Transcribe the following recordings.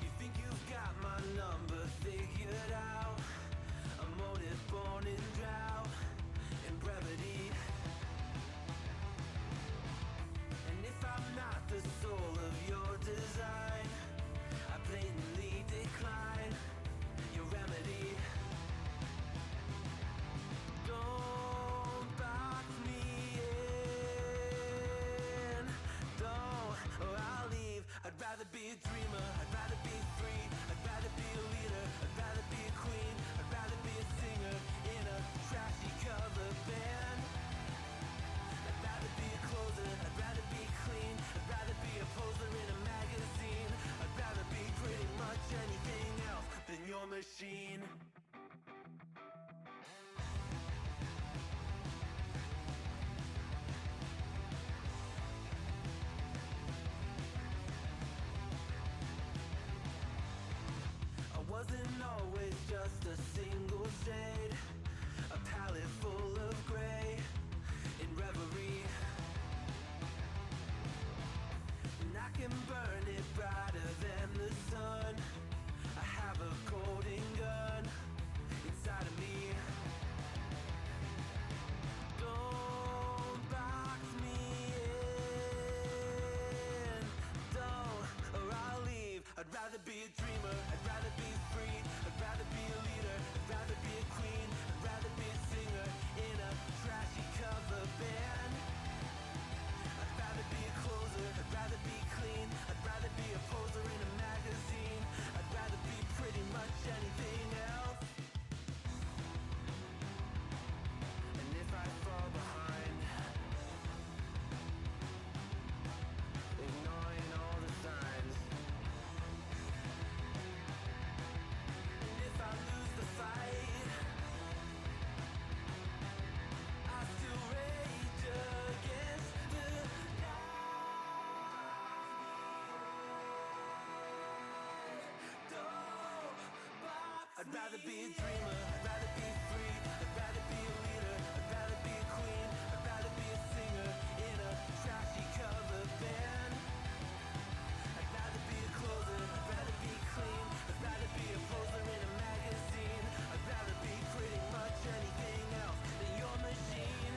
You think you've got my number figured out? A motive born in drought and brevity. And if I'm not the soul of your design, I blatantly decline your remedy. Don't box me in, don't, or I'll leave. I'd rather be a dreamer, I'd rather be free, I'd rather be a leader, I'd rather be a queen, I'd rather be a singer in a trashy cover band. I'd rather be a closer, I'd rather be clean, I'd rather be a poser in a magazine, I'd rather be pretty much anything else than your machine. Wasn't always just a single shade, a palette full of gray in reverie. And I can burn it brighter than the sun. I have a golden gun inside of me. Don't box me in, don't, or I'll leave. I'd rather be a dreamer, I'd rather be free, I'd rather be a leader, I'd rather be a queen, I'd rather be a singer in a trashy cover band. I'd rather be a closer, I'd rather be clean, I'd rather be a poser in a magazine, I'd rather be pretty much anything else. And if I fall behind, ignoring all the signs, if I lose the fight, I still rage against the night. Don't box I'd rather be a dreamer, I'd rather be free, I'd rather be a leader, I'd rather be a queen, I'd rather be a singer in a trashy cover band. I'd rather be a closer, I'd rather be clean, I'd rather be a poser in a magazine, I'd rather be pretty much anything else than your machine.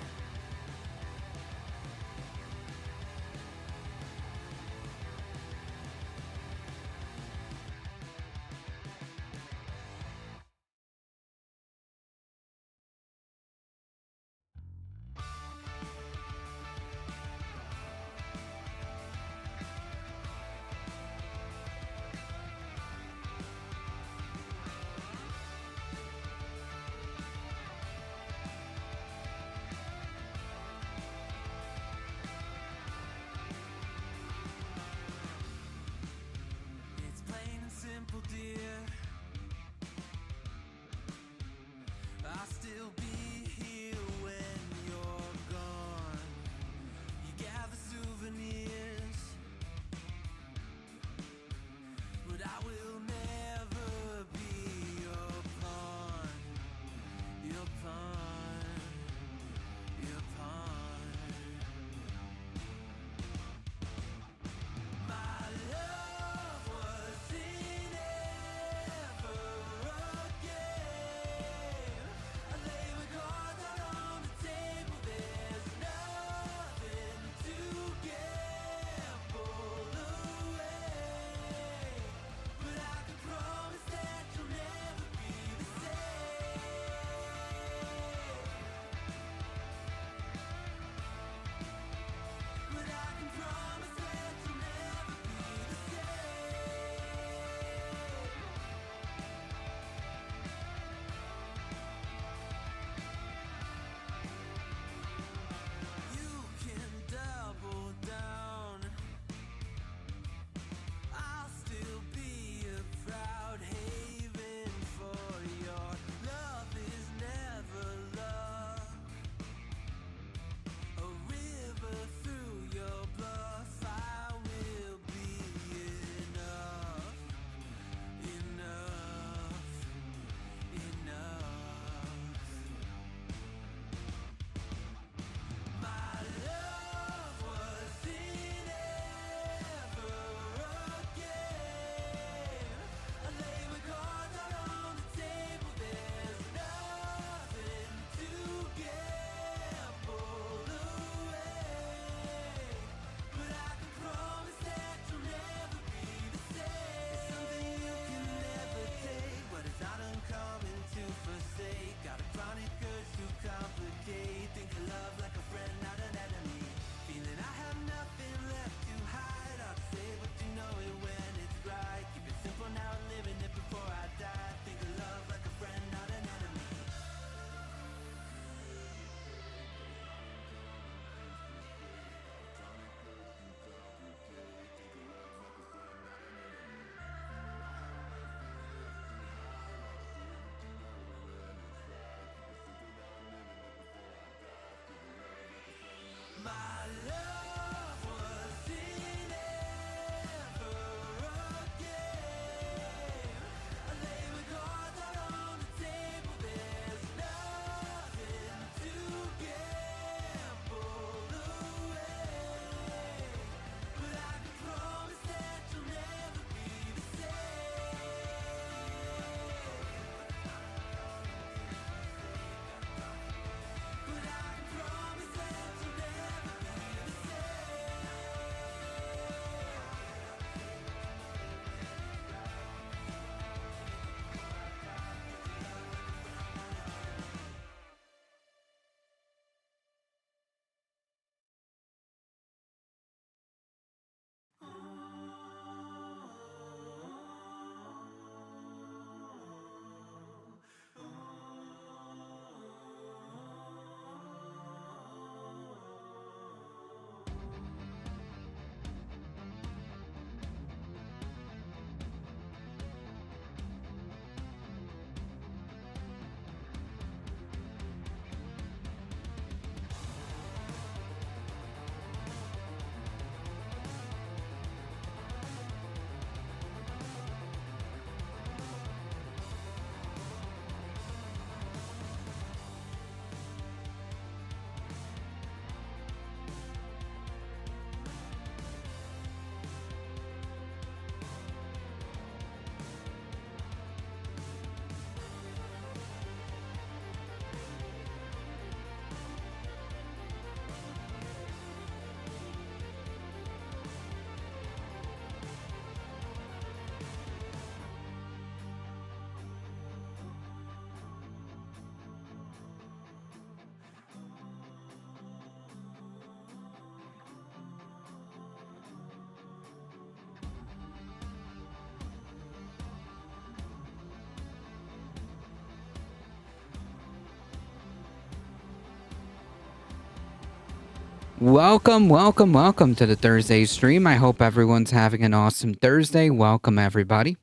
Welcome to the Thursday stream. I hope everyone's having an awesome Thursday. Welcome, everybody.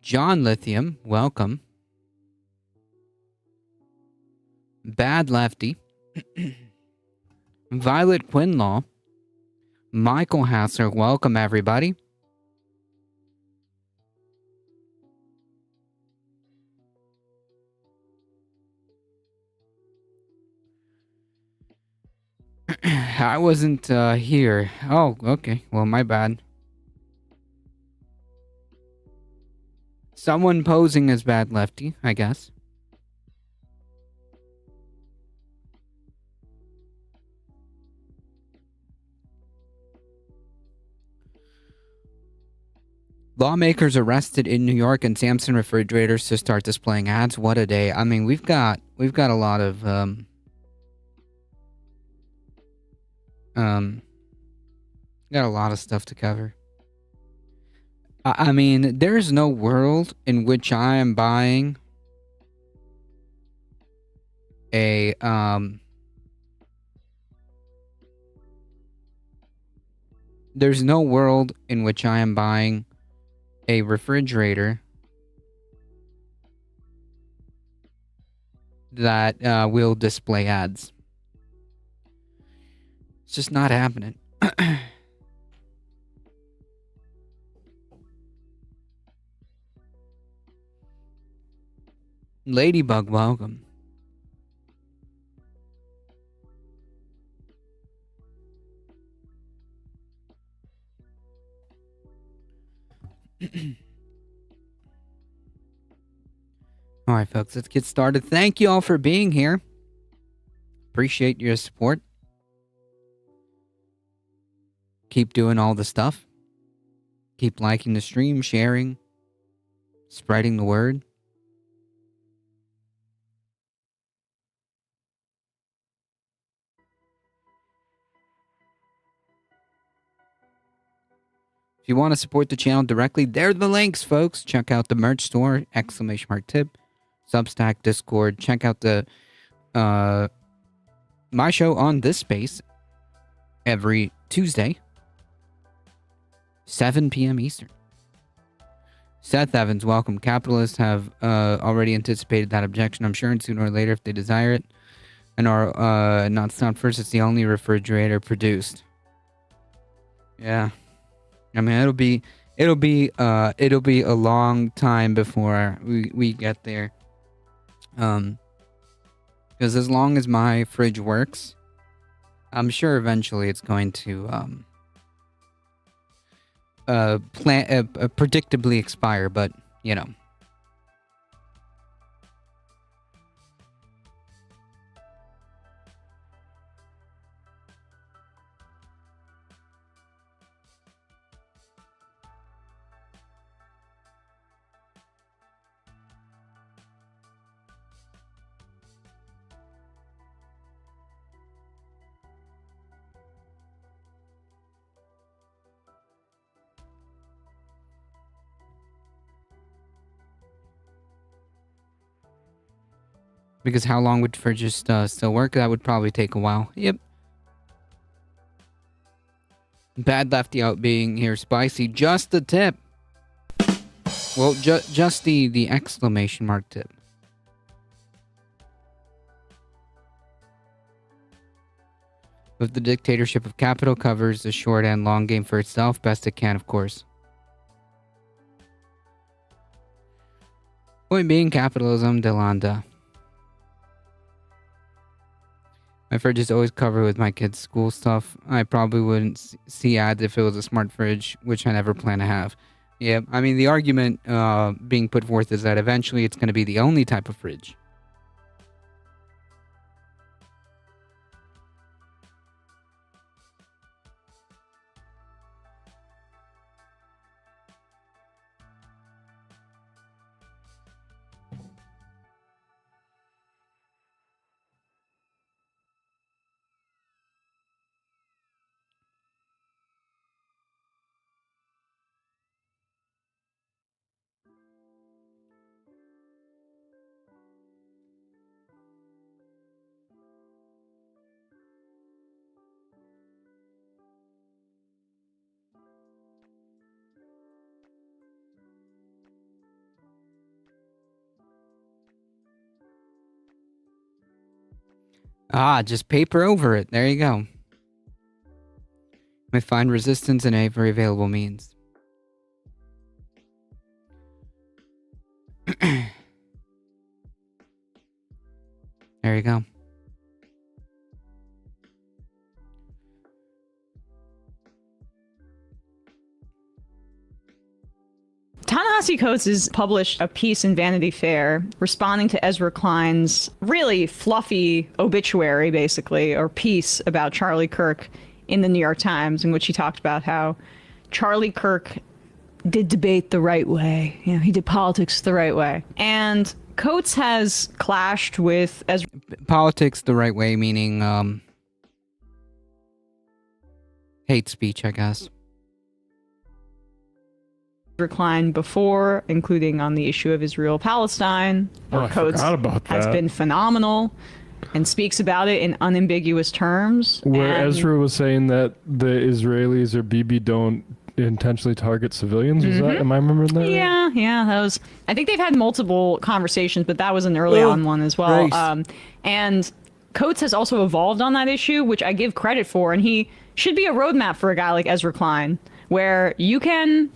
John Lithium, welcome. Bad Lefty. Violet Quinlaw. Michael Hasser, welcome, everybody. I wasn't here. Oh, okay. Well, my bad. Someone posing as Bad Lefty, I guess. Lawmakers arrested in New York and Samsung refrigerators to start displaying ads. What a day. I mean, we've got a lot of got a lot of stuff to cover. I mean, there's no world in which I am buying a there's no world in which I am buying a refrigerator that will display ads. It's just not happening. Ladybug, welcome. All right, folks, let's get started. Thank you all for being here. Appreciate your support. Keep doing all the stuff. Keep liking the stream, sharing, spreading the word. If you want to support the channel directly, there are the links, folks. Check out the merch store, ! Tip, Substack, Discord. Check out the my show on this space every Tuesday, 7 p.m. Eastern. Seth Evans, welcome. Capitalists have already anticipated that objection, I'm sure, and sooner or later, if they desire it, and are not first, it's the only refrigerator produced. Yeah. I mean, it'll be a long time before we get there. Because as long as my fridge works, I'm sure eventually it's going to predictably expire. But you know. Because how long would fridges still work? That would probably take a while. Yep. Bad Lefty out being here spicy. Just the tip. Well, just the exclamation mark tip. If the dictatorship of capital covers the short and long game for itself, best it can, of course. Point being, capitalism, Delanda. My fridge is always covered with my kids' school stuff. I probably wouldn't see ads if it was a smart fridge, which I never plan to have. Yeah, I mean, the argument being put forth is that eventually it's going to be the only type of fridge. Just paper over it. There you go. May find resistance in every available means. There you go. Ta-Nehisi Coates has published a piece in Vanity Fair responding to Ezra Klein's really fluffy obituary, basically, or piece about Charlie Kirk in the New York Times, in which he talked about how Charlie Kirk did debate the right way. You know, he did politics the right way. And Coates has clashed with Ezra Politics the right way, meaning hate speech, I guess. Klein before, including on the issue of Israel-Palestine, where I Coates forgot about has that. been phenomenal and speaks about it in unambiguous terms. Where And Ezra was saying that the Israelis or Bibi don't intentionally target civilians. Was that? Am I remembering that? right? Yeah, that was. I think they've had multiple conversations, but that was an early on one as well. Nice. And Coates has also evolved on that issue, which I give credit for, and he should be a roadmap for a guy like Ezra Klein, where you can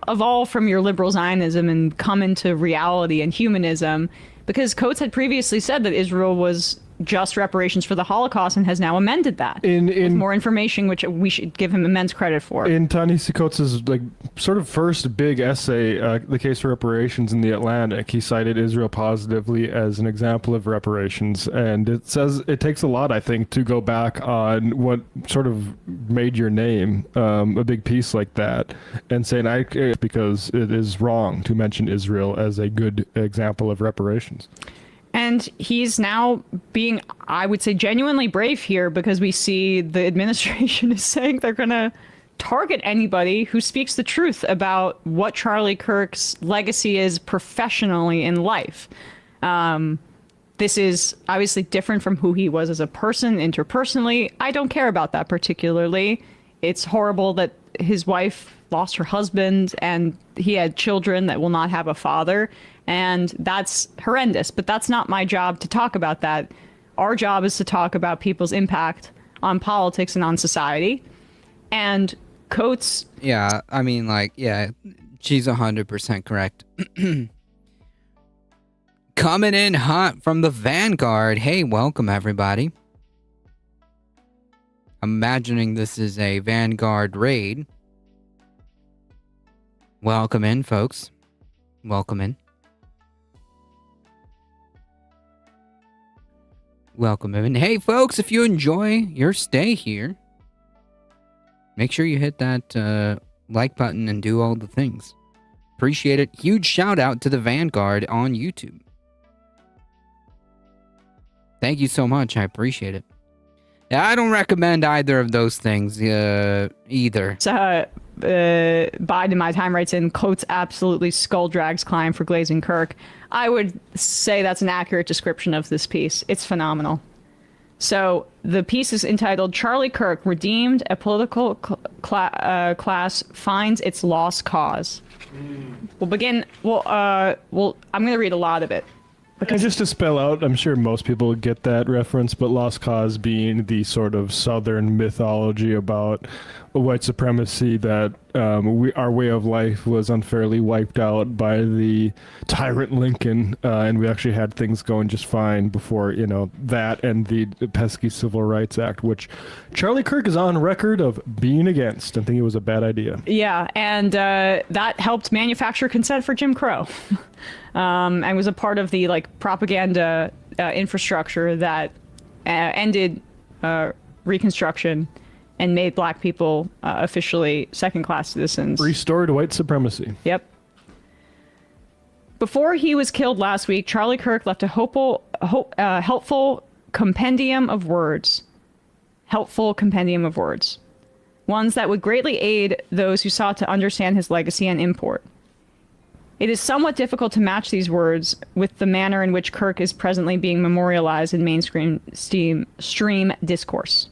evolve from your liberal Zionism and come into reality and humanism, because Coates had previously said that Israel was just reparations for the Holocaust and has now amended that with In more information, which we should give him immense credit for. in Ta-Nehisi Coates' like sort of first big essay, "The Case for Reparations" in the Atlantic, he cited Israel positively as an example of reparations, and it says it takes a lot, I think, to go back on what sort of made your name, a big piece like that, and saying because it is wrong to mention Israel as a good example of reparations. And he's now being, I would say, genuinely brave here, because we see the administration is saying they're going to target anybody who speaks the truth about what Charlie Kirk's legacy is professionally in life. This is obviously different from who he was as a person, interpersonally. I don't care about that particularly. It's horrible that his wife lost her husband and he had children that will not have a father. And that's horrendous, but that's not my job to talk about that. Our job is to talk about people's impact on politics and on society. And Coates, Yeah, I mean, like, yeah, she's 100% correct. Coming in hot from the Vanguard. Hey, welcome, everybody. I'm imagining this is a Vanguard raid. Welcome in, folks. Welcome in. Welcome in. Hey, folks, if you enjoy your stay here, make sure you hit that like button and do all the things. Appreciate it. Huge shout out to the Vanguard on YouTube. Thank you so much. I appreciate it. Yeah, I don't recommend either of those things either. Biden, my time writes in, Coates absolutely skull drags Klein for glazing Kirk. I would say that's an accurate description of this piece. It's phenomenal. So the piece is entitled "Charlie Kirk Redeemed: A Political Class Finds Its Lost Cause." We'll begin. I'm going to read a lot of it. And just to spell out, I'm sure most people get that reference, but Lost Cause being the sort of Southern mythology about white supremacy, that our way of life was unfairly wiped out by the tyrant Lincoln, and we actually had things going just fine before, that and the pesky Civil Rights Act, which Charlie Kirk is on record of being against and thinking it was a bad idea. Yeah, and that helped manufacture consent for Jim Crow. And was a part of the propaganda infrastructure that ended Reconstruction and made black people officially second-class citizens. Restored white supremacy. Yep. Before he was killed last week, Charlie Kirk left a helpful compendium of words. Helpful compendium of words. Ones that would greatly aid those who sought to understand his legacy and import. It is somewhat difficult to match these words with the manner in which Kirk is presently being memorialized in mainstream stream discourse.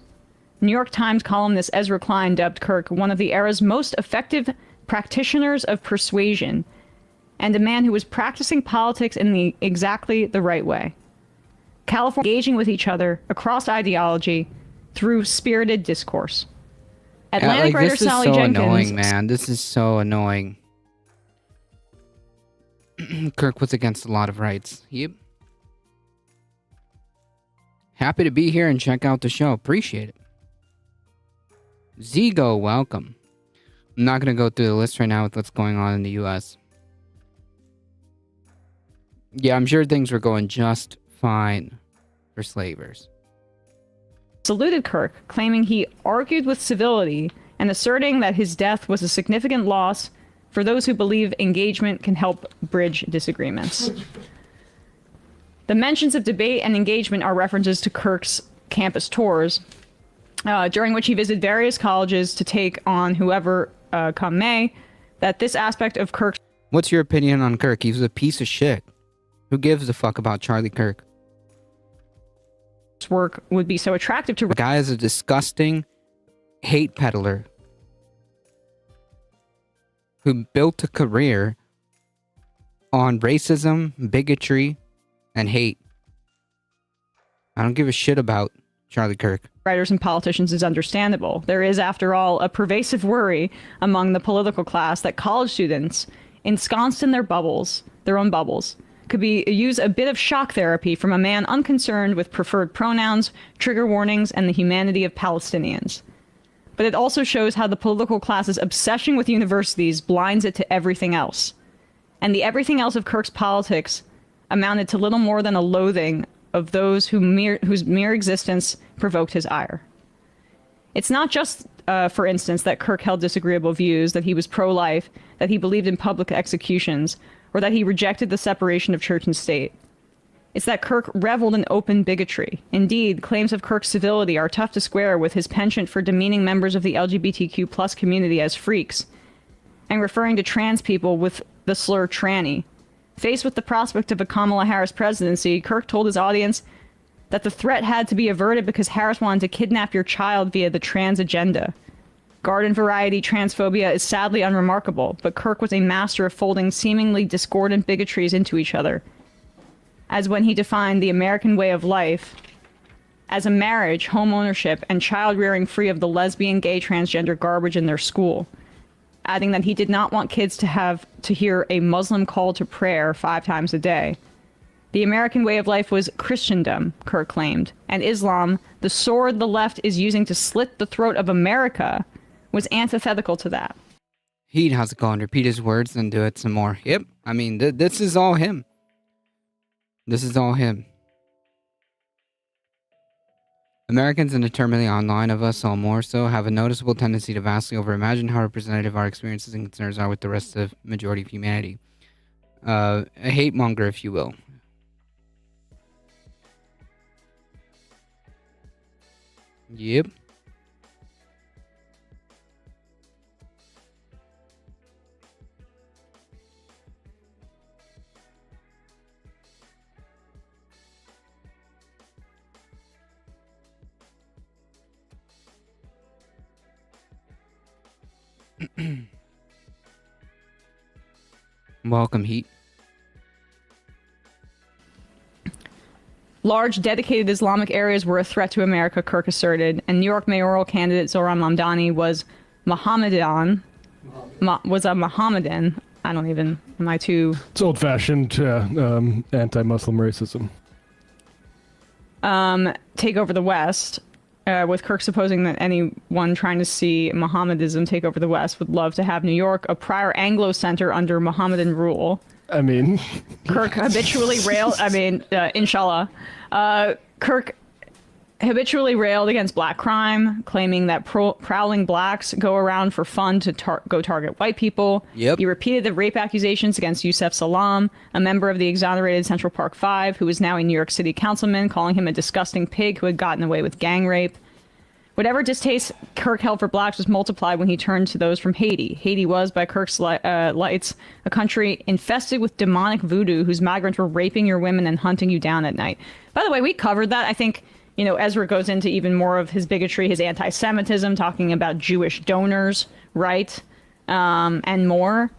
New York Times columnist Ezra Klein dubbed Kirk one of the era's most effective practitioners of persuasion, and a man who was practicing politics in exactly the right way. California engaging with each other across ideology through spirited discourse. Atlantic writer this is Sally so Jenkins. annoying, man. This is so annoying. Kirk was against a lot of rights. Yep. Happy to be here and check out the show. Appreciate it. Zigo, welcome. I'm not going to go through the list right now with what's going on in the U.S. Yeah, I'm sure things were going just fine for slavers. Saluted Kirk, claiming he argued with civility and asserting that his death was a significant loss for those who believe engagement can help bridge disagreements. The mentions of debate and engagement are references to Kirk's campus tours, during which he visited various colleges to take on whoever come may, that this aspect of Kirk's What's your opinion on Kirk? He was a piece of shit. Who gives a fuck about Charlie Kirk? work would be so attractive to The guy is a disgusting hate peddler who built a career on racism, bigotry, and hate. I don't give a shit about Charlie Kirk. writers and politicians is understandable. There is, after all, a pervasive worry among the political class that college students, ensconced in their bubbles, their own bubbles, could use a bit of shock therapy from a man unconcerned with preferred pronouns, trigger warnings, and the humanity of Palestinians. But it also shows how the political class's obsession with universities blinds it to everything else. And the everything else of Kirk's politics amounted to little more than a loathing of those whose mere existence provoked his ire. It's not just, for instance, that Kirk held disagreeable views, that he was pro-life, that he believed in public executions, or that he rejected the separation of church and state. It's that Kirk reveled in open bigotry. Indeed, claims of Kirk's civility are tough to square with his penchant for demeaning members of the LGBTQ+ community as freaks, and referring to trans people with the slur tranny. Faced with the prospect of a Kamala Harris presidency, Kirk told his audience that the threat had to be averted because Harris wanted to kidnap your child via the trans agenda. Garden variety transphobia is sadly unremarkable, but Kirk was a master of folding seemingly discordant bigotries into each other, as when he defined the American way of life as a marriage, home ownership, and child rearing free of the lesbian, gay, transgender garbage in their school, adding that he did not want kids to have to hear a Muslim call to prayer 5 times a day. The American way of life was Christendom, Kirk claimed, and Islam, the sword the left is using to slit the throat of America, was antithetical to that. He'd how's it going? Repeat his words, then do it some more. Yep. I mean, this is all him. This is all him. Americans, and determinedly online of us all more so, have a noticeable tendency to vastly overimagine how representative our experiences and concerns are with the rest of the majority of humanity. A hate monger, if you will. Yep. Welcome, Heat. Large, dedicated Islamic areas were a threat to America, Kirk asserted, and New York mayoral candidate Zohran Mamdani was Mohammedan. Was a Mohammedan. I don't even, am I too... It's old-fashioned anti-Muslim racism. Take over the West, with Kirk supposing that anyone trying to see Mohammedism take over the West would love to have New York a prior Anglo center under Mohammedan rule. I mean... Kirk habitually railed, inshallah. Kirk habitually railed against black crime, claiming that prowling blacks go around for fun to go target white people. Yep. He repeated the rape accusations against Yusef Salam, a member of the exonerated Central Park Five, who is now a New York City councilman, calling him a disgusting pig who had gotten away with gang rape. Whatever distaste Kirk held for blacks was multiplied when he turned to those from Haiti. Haiti was, by Kirk's lights, a country infested with demonic voodoo whose migrants were raping your women and hunting you down at night. By the way, we covered that. I think, Ezra goes into even more of his bigotry, his anti-Semitism, talking about Jewish donors, right? And more.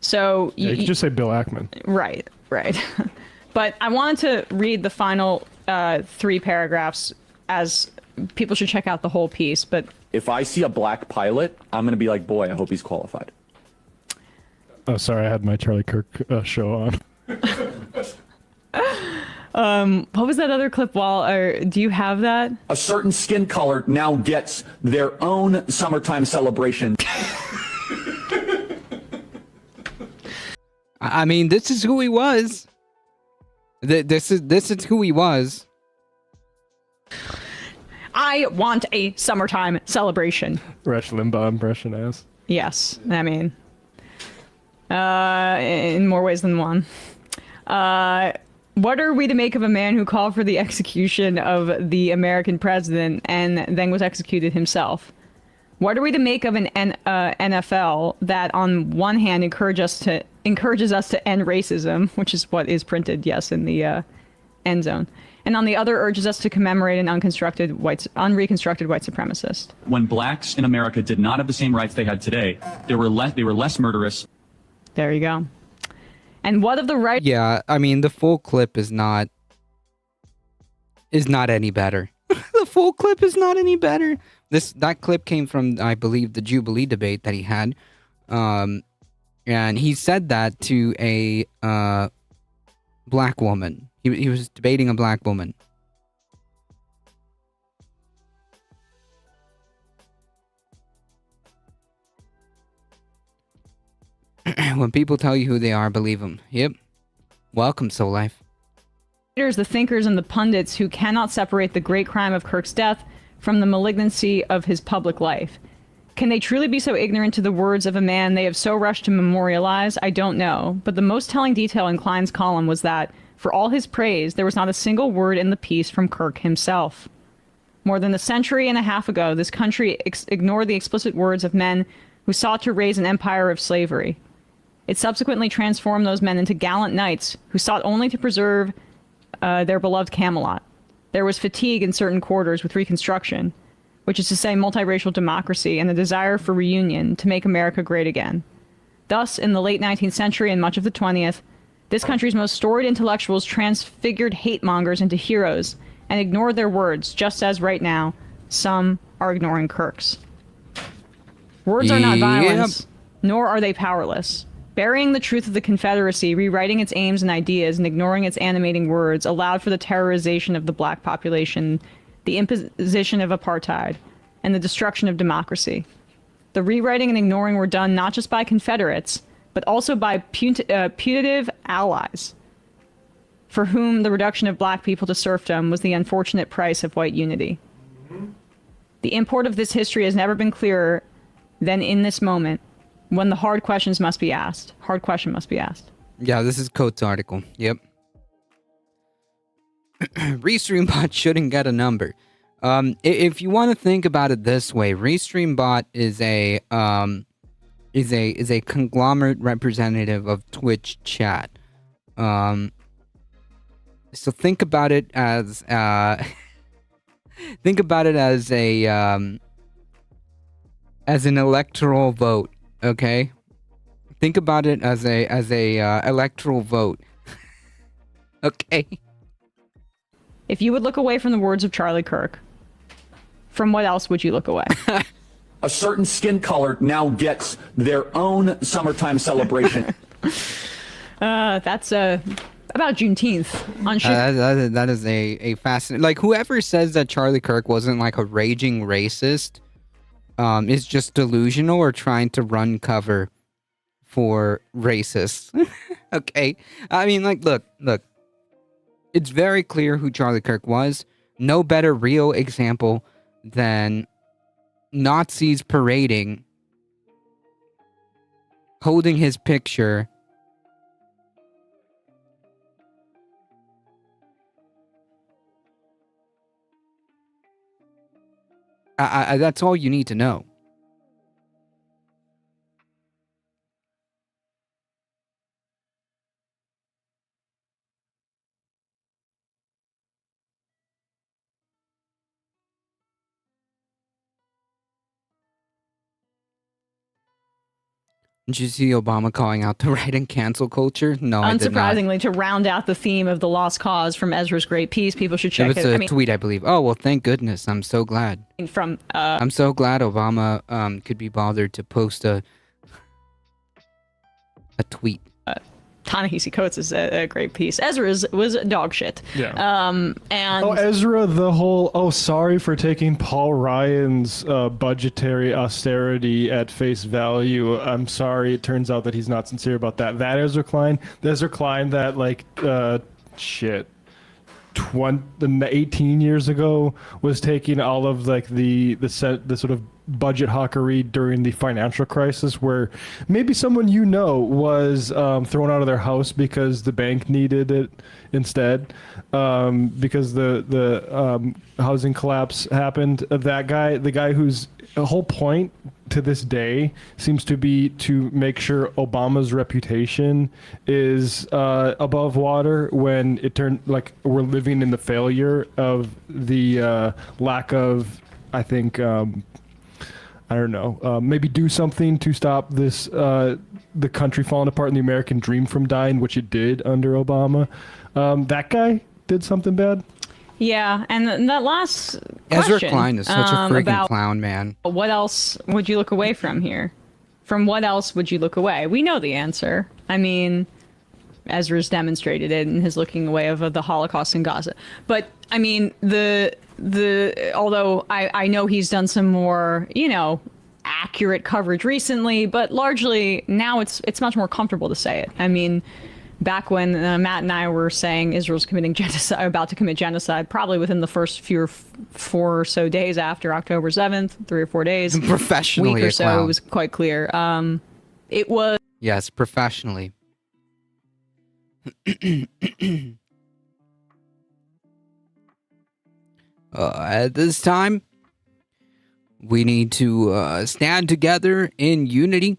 So you could just say Bill Ackman. Right. But I wanted to read the final 3 paragraphs, as people should check out the whole piece. But If I see a black pilot, I'm going to be like, boy, I hope he's qualified. Oh, sorry, I had my Charlie Kirk show on. what was that other clip? Or do you have that? A certain skin color now gets their own summertime celebration. I mean, this is who he was. This is who he was. I want a summertime celebration. Rush Limbaugh impression ass. Yes, I mean, in more ways than one. What are we to make of a man who called for the execution of the American president and then was executed himself? What are we to make of an NFL that, on one hand, encourages us to end racism, which is what is printed, yes, in the end zone, and on the other urges us to commemorate an unreconstructed white supremacist? When blacks in America did not have the same rights they had today, they were less murderous. There you go. And what of the right? Yeah, I mean, the full clip is not any better. The full clip is not any better. That clip came from, I believe, the Jubilee debate that he had, and he said that to a black woman. He was debating a black woman. When people tell you who they are, believe them. Yep. Welcome, Soul Life. The thinkers and the pundits who cannot separate the great crime of Kirk's death from the malignancy of his public life. Can they truly be so ignorant to the words of a man they have so rushed to memorialize? I don't know. But the most telling detail in Klein's column was that, for all his praise, there was not a single word in the piece from Kirk himself. More than a century and a half ago, this country ignored the explicit words of men who sought to raise an empire of slavery. It subsequently transformed those men into gallant knights who sought only to preserve their beloved Camelot. There was fatigue in certain quarters with Reconstruction, which is to say multiracial democracy and the desire for reunion to make America great again. Thus, in the late 19th century and much of the 20th, this country's most storied intellectuals transfigured hate-mongers into heroes and ignored their words, just as right now, some are ignoring Kirk's. Words are not violence, nor are they powerless. Burying the truth of the Confederacy, rewriting its aims and ideas, and ignoring its animating words allowed for the terrorization of the black population, the imposition of apartheid, and the destruction of democracy. The rewriting and ignoring were done not just by Confederates, but also by putative allies, for whom the reduction of black people to serfdom was the unfortunate price of white unity. The import of this history has never been clearer than in this moment, when the hard questions must be asked. Hard question must be asked. Yeah, this is Coates' article. Yep. Restreambot shouldn't get a number. If you want to think about it this way, Restreambot is a conglomerate representative of Twitch chat. So think about it as an electoral vote. Okay, think about it as a electoral vote. Okay. If you would look away from the words of Charlie Kirk, from what else would you look away? A certain skin color now gets their own summertime celebration. That's about Juneteenth. On that is a fascinating. Like, whoever says that Charlie Kirk wasn't like a raging racist, is just delusional or trying to run cover for racists. Okay, I mean, like, look. It's very clear who Charlie Kirk was. No better real example than Nazis parading, holding his picture. That's all you need to know. Did you see Obama calling out the right and cancel culture? No, I did not. Unsurprisingly, to round out the theme of the lost cause from Ezra's Great Piece, people should It check was it. a tweet, I believe. Oh, well, thank goodness. I'm so glad. From I'm so glad Obama could be bothered to post a tweet. Ta-Nehisi Coates is a great piece. Ezra's was dog shit. Yeah. And Ezra, the whole, sorry for taking Paul Ryan's budgetary austerity at face value. I'm sorry. It turns out that he's not sincere about that. That Ezra Klein, that like, 18 years ago was taking all of like the sort of budget hawkery during the financial crisis, where maybe someone was thrown out of their house because the bank needed it instead, because the housing collapse happened. That guy, the guy whose whole point to this day seems to be to make sure Obama's reputation is above water, when it turned like we're living in the failure of the lack of, I think, I don't know, maybe do something to stop this, the country falling apart and the American dream from dying, which it did under Obama. That guy did something bad. yeah, and that last Ezra question, Klein is such a freaking about clown, man. what else would you look away from here? From what else would you look away? We know the answer. I mean, Ezra's demonstrated it in his looking away of the Holocaust in Gaza. But I mean, although I know he's done some more, accurate coverage recently, but largely now it's much more comfortable to say it. I mean, back when Matt and I were saying Israel's committing genocide, about to commit genocide, probably within the first four or so days after October 7th, 3 or 4 days, Professionally week or a so, clown. it was quite clear. It was. Yes, professionally. At this time, we need to stand together in unity.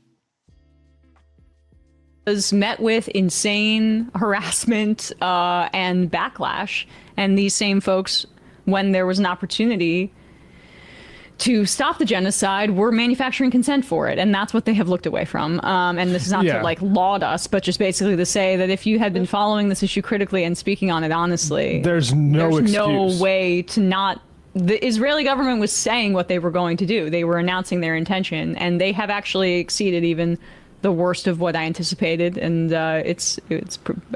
Was met with insane harassment and backlash, and these same folks, when there was an opportunity to stop the genocide, were manufacturing consent for it, and that's what they have looked away from. And this is not to like laud us, but just basically to say that if you had been following this issue critically and speaking on it honestly, There's no excuse. way to not. The Israeli government was saying what they were going to do. They were announcing their intention, and they have actually exceeded even the worst of what I anticipated, and I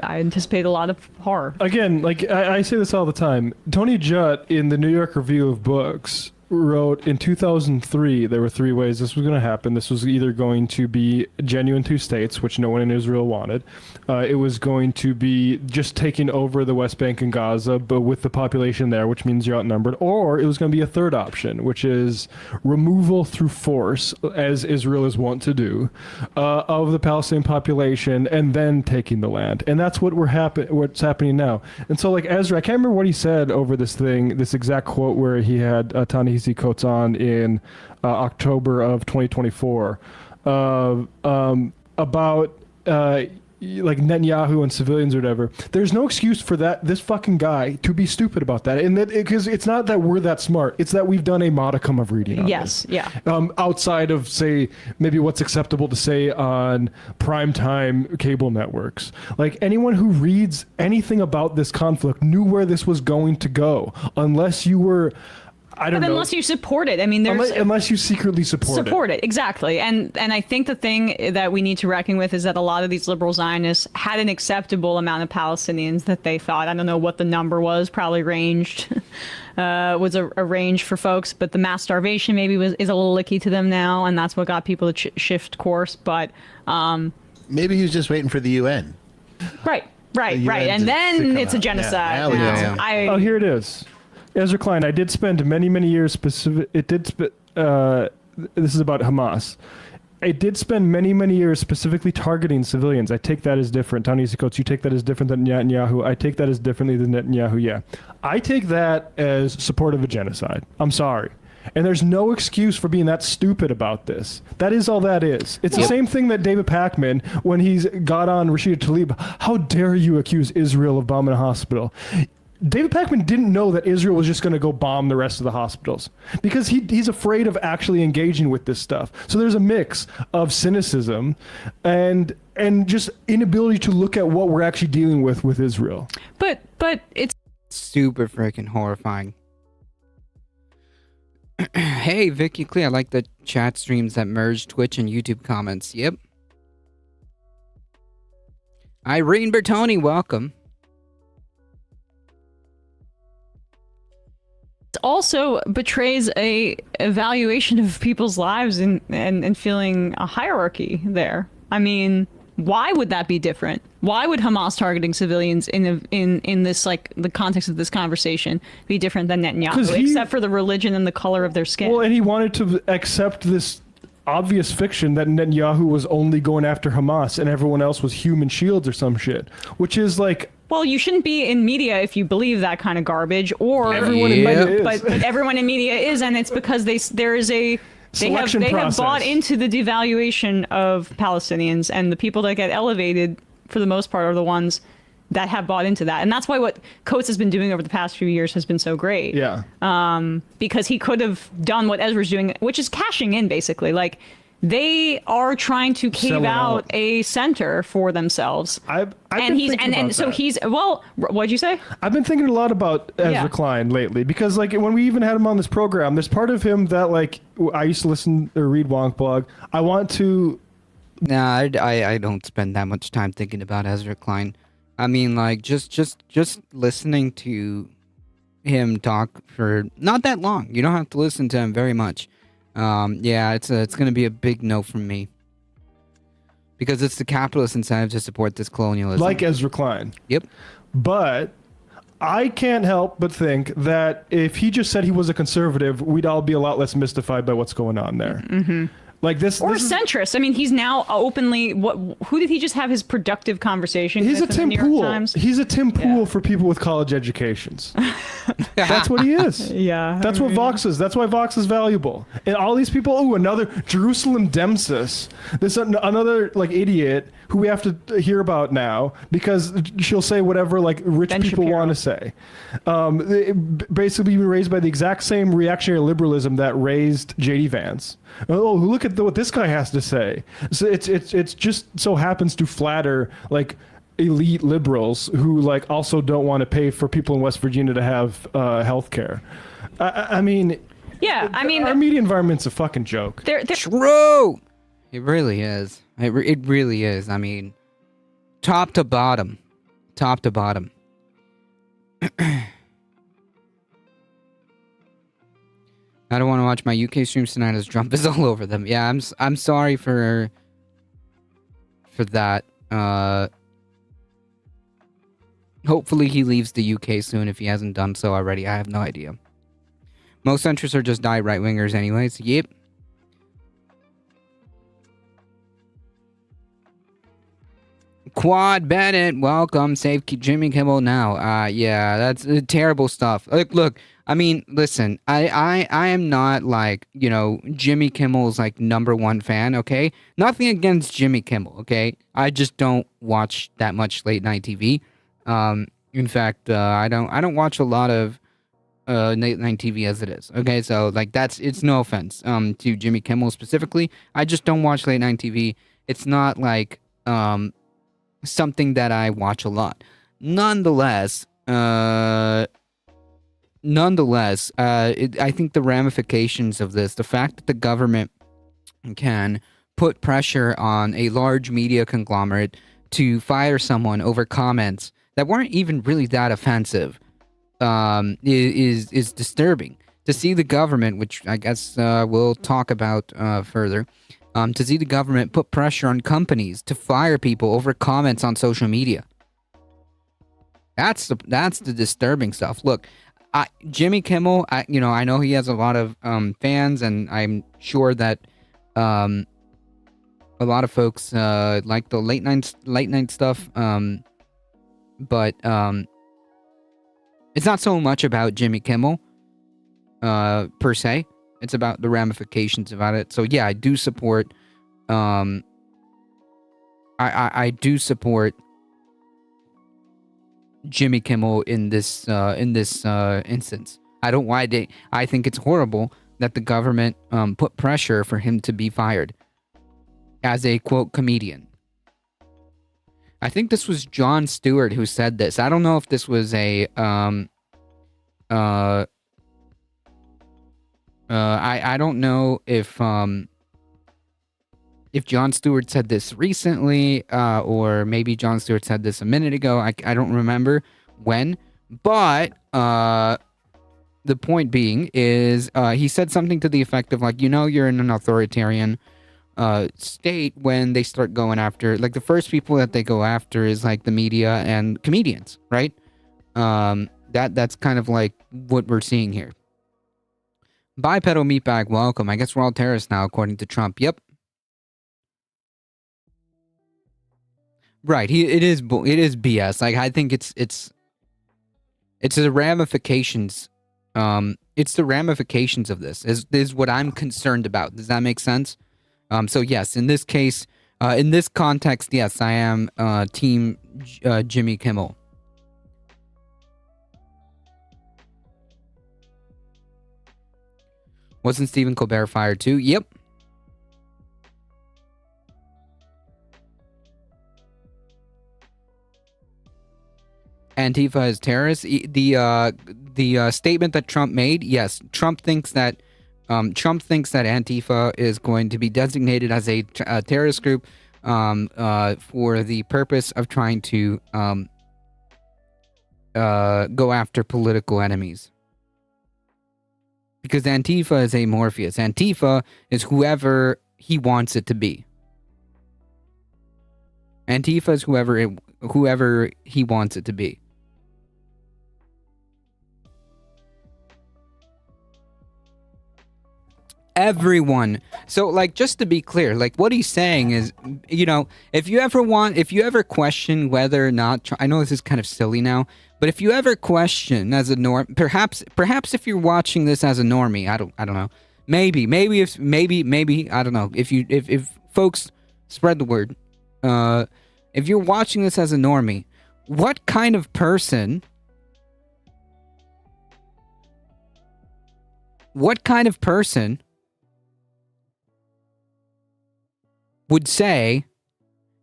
anticipate a lot of horror. Again, like I say this all the time. Tony Judd in the New York Review of Books wrote in 2003 there were three ways this was going to happen. This was either going to be genuine two states, which no one in Israel wanted. It was going to be just taking over the West Bank and Gaza, but with the population there, which means you're outnumbered. Or it was going to be a third option, which is removal through force, as Israel is wont to do, of the Palestinian population, and then taking the land. And that's what what's happening now. And so, like Ezra, I can't remember what he said over this thing, this exact quote where he had Ta-Nehisi Coates on in October of 2024 about like Netanyahu and civilians or whatever. There's no excuse for this fucking guy to be stupid about that, and that because it's not that we're that smart, it's that we've done a modicum of reading on Yes, this. yeah. Outside of, say, maybe what's acceptable to say on primetime cable networks. Like, anyone who reads anything about this conflict knew where this was going to go, unless you were, I don't know. Unless you support it. I mean, there's Unless you secretly support it. Exactly. And I think the thing that we need to reckon with is that a lot of these liberal Zionists had an acceptable amount of Palestinians that they thought, I don't know what the number was, probably ranged, was a range for folks, but the mass starvation maybe is a little licky to them now, and that's what got people to shift course. But maybe he was just waiting for the UN. right. UN And to then come it's a out. genocide. Yeah, now we now. know. Oh, here it is. Ezra Klein, I did spend many years this is about Hamas. I did spend many years specifically targeting civilians. I take that as different. Ta-Nehisi Coates, you take that as different than Netanyahu. I take that as differently than Netanyahu, yeah. I take that as support of a genocide. I'm sorry. And there's no excuse for being that stupid about this. That is all that is. It's the same thing that David Pakman, when he's got on Rashida Tlaib, how dare you accuse Israel of bombing a hospital? David Pakman didn't know that Israel was just going to go bomb the rest of the hospitals because he's afraid of actually engaging with this stuff. So there's a mix of cynicism and just inability to look at what we're actually dealing with Israel. But it's Super freaking horrifying. Hey, Vicky Clee, I like the chat streams that merge Twitch and YouTube comments. Yep. Irene Bertoni, welcome. also betrays a evaluation of people's lives and feeling a hierarchy there. I mean, why would that be different? Why would Hamas targeting civilians in this, like, the context of this conversation be different than Netanyahu, except for the religion and the color of their skin? Well, and he wanted to accept this obvious fiction that Netanyahu was only going after Hamas and everyone else was human shields or some shit, which is like... Well, you shouldn't be in media if you believe that kind of garbage, or everyone in media is. But everyone in media is, and it's because they have bought into the devaluation of Palestinians, and the people that get elevated for the most part are the ones that have bought into that. And that's why what Coates has been doing over the past few years has been so great. Yeah. Because he could have done what Ezra's doing, which is cashing in, basically. Like, they are trying to cave out a center for themselves. Well, what'd you say? I've been thinking a lot about Ezra Klein lately because, like, when we even had him on this program, there's part of him that, like, I used to listen or read Wonk Blog. I want to... Nah, I don't spend that much time thinking about Ezra Klein. I mean, like, just listening to him talk for not that long. You don't have to listen to him very much. Yeah, it's going to be a big no from me. Because it's the capitalist incentive to support this colonialism. Like Ezra Klein. Yep. But I can't help but think that if he just said he was a conservative, we'd all be a lot less mystified by what's going on there. Mm-hmm. Like this, or centrist. I mean, he's now openly. Who did he just have his productive conversation? He's a with Tim the New York Pool. Times? He's a Tim Pool for people with college educations. That's what he is. Yeah. That's what Vox is. That's why Vox is valuable. And all these people. Oh, another Jerusalem Demsis. This another like idiot who we have to hear about now because she'll say whatever like rich Ben people Shapiro. want to say. Basically, being raised by the exact same reactionary liberalism that raised J.D. Vance. Oh, look at what this guy has to say. So it's just so happens to flatter like elite liberals who like also don't want to pay for people in West Virginia to have health care. I mean, yeah, I mean, our media environment's a fucking joke. True. It really is. It really is. I mean, top to bottom. I don't want to watch my UK streams tonight as Trump is all over them. Yeah, I'm sorry for that. Hopefully he leaves the UK soon if he hasn't done so already. I have no idea. Most centrists are just die right-wingers anyways. Yep. Quad Bennett, welcome. Save Jimmy Kimmel now. Yeah, that's terrible stuff. Look, I mean, listen, I am not like, you know, Jimmy Kimmel's like #1 fan, okay? Nothing against Jimmy Kimmel, okay? I just don't watch that much late night TV. In fact, I don't watch a lot of late night TV as it is. Okay, so like it's no offense to Jimmy Kimmel specifically. I just don't watch late night TV. It's not like something that I watch a lot. Nonetheless, I think the ramifications of this, the fact that the government can put pressure on a large media conglomerate to fire someone over comments that weren't even really that offensive, is disturbing. To see the government, which I guess we'll talk about further, to see the government put pressure on companies to fire people over comments on social media. That's the disturbing stuff. Look, Jimmy Kimmel, I know he has a lot of fans, and I'm sure that a lot of folks like the late night stuff. But it's not so much about Jimmy Kimmel per se. It's about the ramifications about it. So yeah, I do support. I do support Jimmy Kimmel in this instance. I think it's horrible that the government put pressure for him to be fired as a quote comedian. I think this was Jon Stewart who said this. I don't know if this was a I don't know if Jon Stewart said this recently, or maybe Jon Stewart said this a minute ago. I don't remember when, but the point being is he said something to the effect of like, you're in an authoritarian state when they start going after, like, the first people that they go after is like the media and comedians, right? That's kind of like what we're seeing here. Bipedal meatbag, welcome. I guess we're all terrorists now, according to Trump. Yep. Right. It is BS. Like, I think it's the ramifications. It's the ramifications of this is what I'm concerned about. Does that make sense? So yes, in this case, in this context, yes, I am team Jimmy Kimmel. Wasn't Stephen Colbert fired too? Yep. Antifa is terrorists. The statement that Trump made, yes, Trump thinks that Antifa is going to be designated as a terrorist group for the purpose of trying to go after political enemies. Because Antifa is amorphous. Antifa is whoever he wants it to be. Antifa is whoever he wants it to be. Everyone. So, like, just to be clear, like, what he's saying is, if you ever question whether or not, I know this is kind of silly now, but if you ever question as a norm, perhaps if you're watching this as a normie, I don't know, maybe, I don't know, if folks spread the word, if you're watching this as a normie, what kind of person would say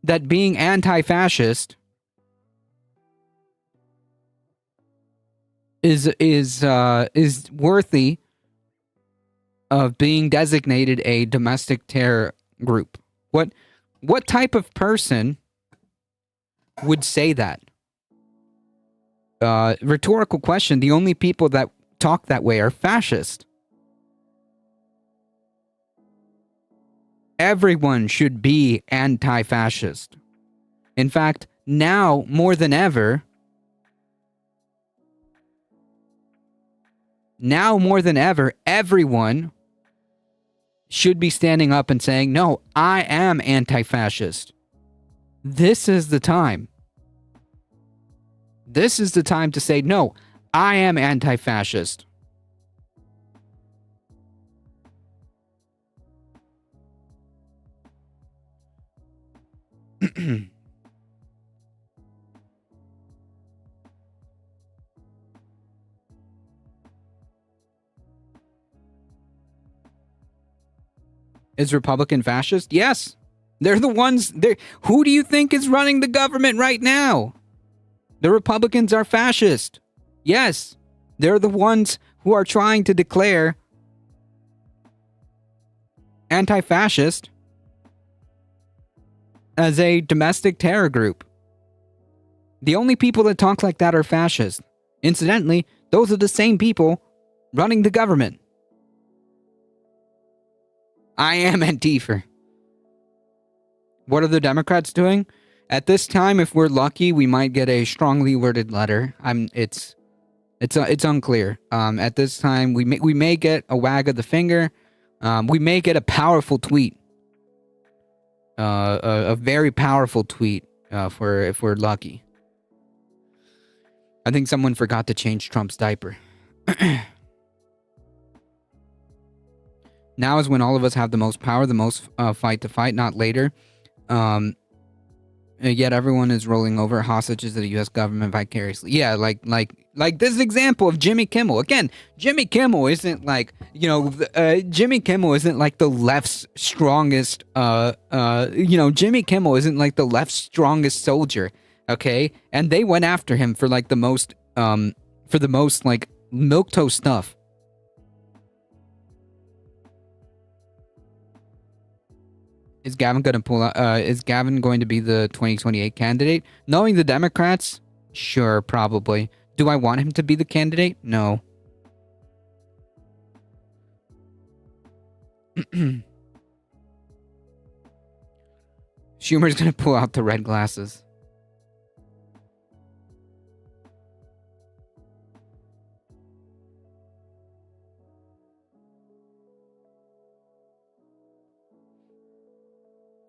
that being anti-fascist is worthy of being designated a domestic terror group? What type of person would say that? Rhetorical question. The only people that talk that way are fascist. Everyone should be anti-fascist. In fact, now more than ever, everyone should be standing up and saying, no, I am anti-fascist. This is the time. This is the time to say, no, I am anti-fascist. Is Republican fascist? Yes. They're the ones. Who do you think is running the government right now? The Republicans are fascist. Yes. They're the ones who are trying to declare anti-fascist as a domestic terror group. The only people that talk like that are fascists. Incidentally, those are the same people running the government. I am Antifa. What are the Democrats doing? At this time, if we're lucky, we might get a strongly worded letter. It's unclear. At this time, we may get a wag of the finger. We may get a powerful tweet. A very powerful tweet if we're lucky. I think someone forgot to change Trump's diaper. Now is when all of us have the most power, the most fight to fight, not later. Yet everyone is rolling over hostages of the U.S. government vicariously. Yeah, like this example of Jimmy Kimmel. Again, Jimmy Kimmel isn't like, Jimmy Kimmel isn't like the left's strongest. Jimmy Kimmel isn't like the left's strongest soldier. Okay, and they went after him for like the most like milquetoast stuff. Is Gavin going to pull out? Is Gavin going to be the 2028 candidate? Knowing the Democrats, sure, probably. Do I want him to be the candidate? No. Schumer's going to pull out the red glasses.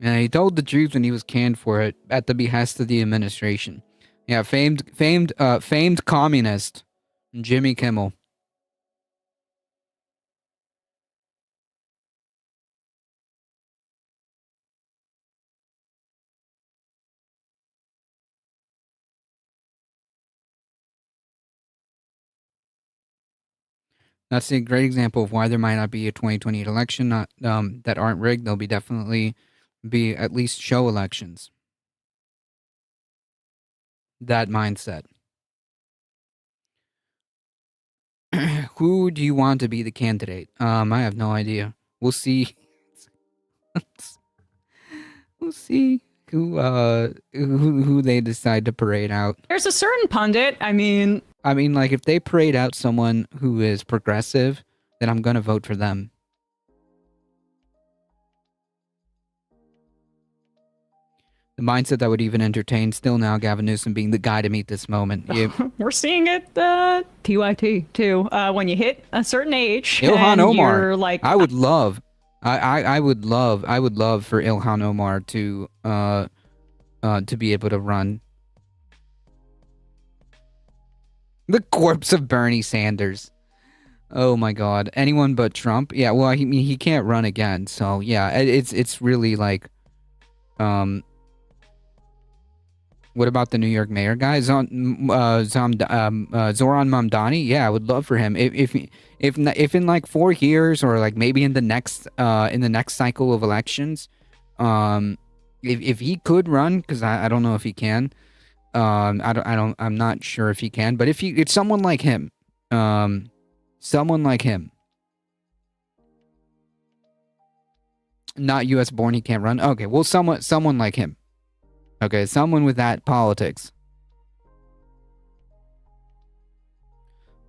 Yeah, he told the truth when he was canned for it at the behest of the administration. Yeah, famed communist Jimmy Kimmel. That's a great example of why there might not be a 2028 election that aren't rigged. There'll be definitely be at least show elections. That mindset. Who do you want to be the candidate? I have no idea. We'll see. We'll see who they decide to parade out. There's a certain pundit. I mean, like if they parade out someone who is progressive, then I'm gonna vote for them. The mindset that would even entertain still now Gavin Newsom being the guy to meet this moment. we're seeing it TYT too. When you hit a certain age, Ilhan and Omar. you're like, I would love for Ilhan Omar to be able to run. The corpse of Bernie Sanders. Oh my God. Anyone but Trump? Yeah. Well, he can't run again. So yeah, it's really like, what about the New York mayor guy, Zoran Mamdani? Yeah, I would love for him. If in like 4 years or like maybe in the next cycle of elections, if he could run, because I don't know if he can. I'm not sure if he can. But if someone like him, not U.S. born, he can't run. Okay, well, someone like him. Okay, someone with that politics.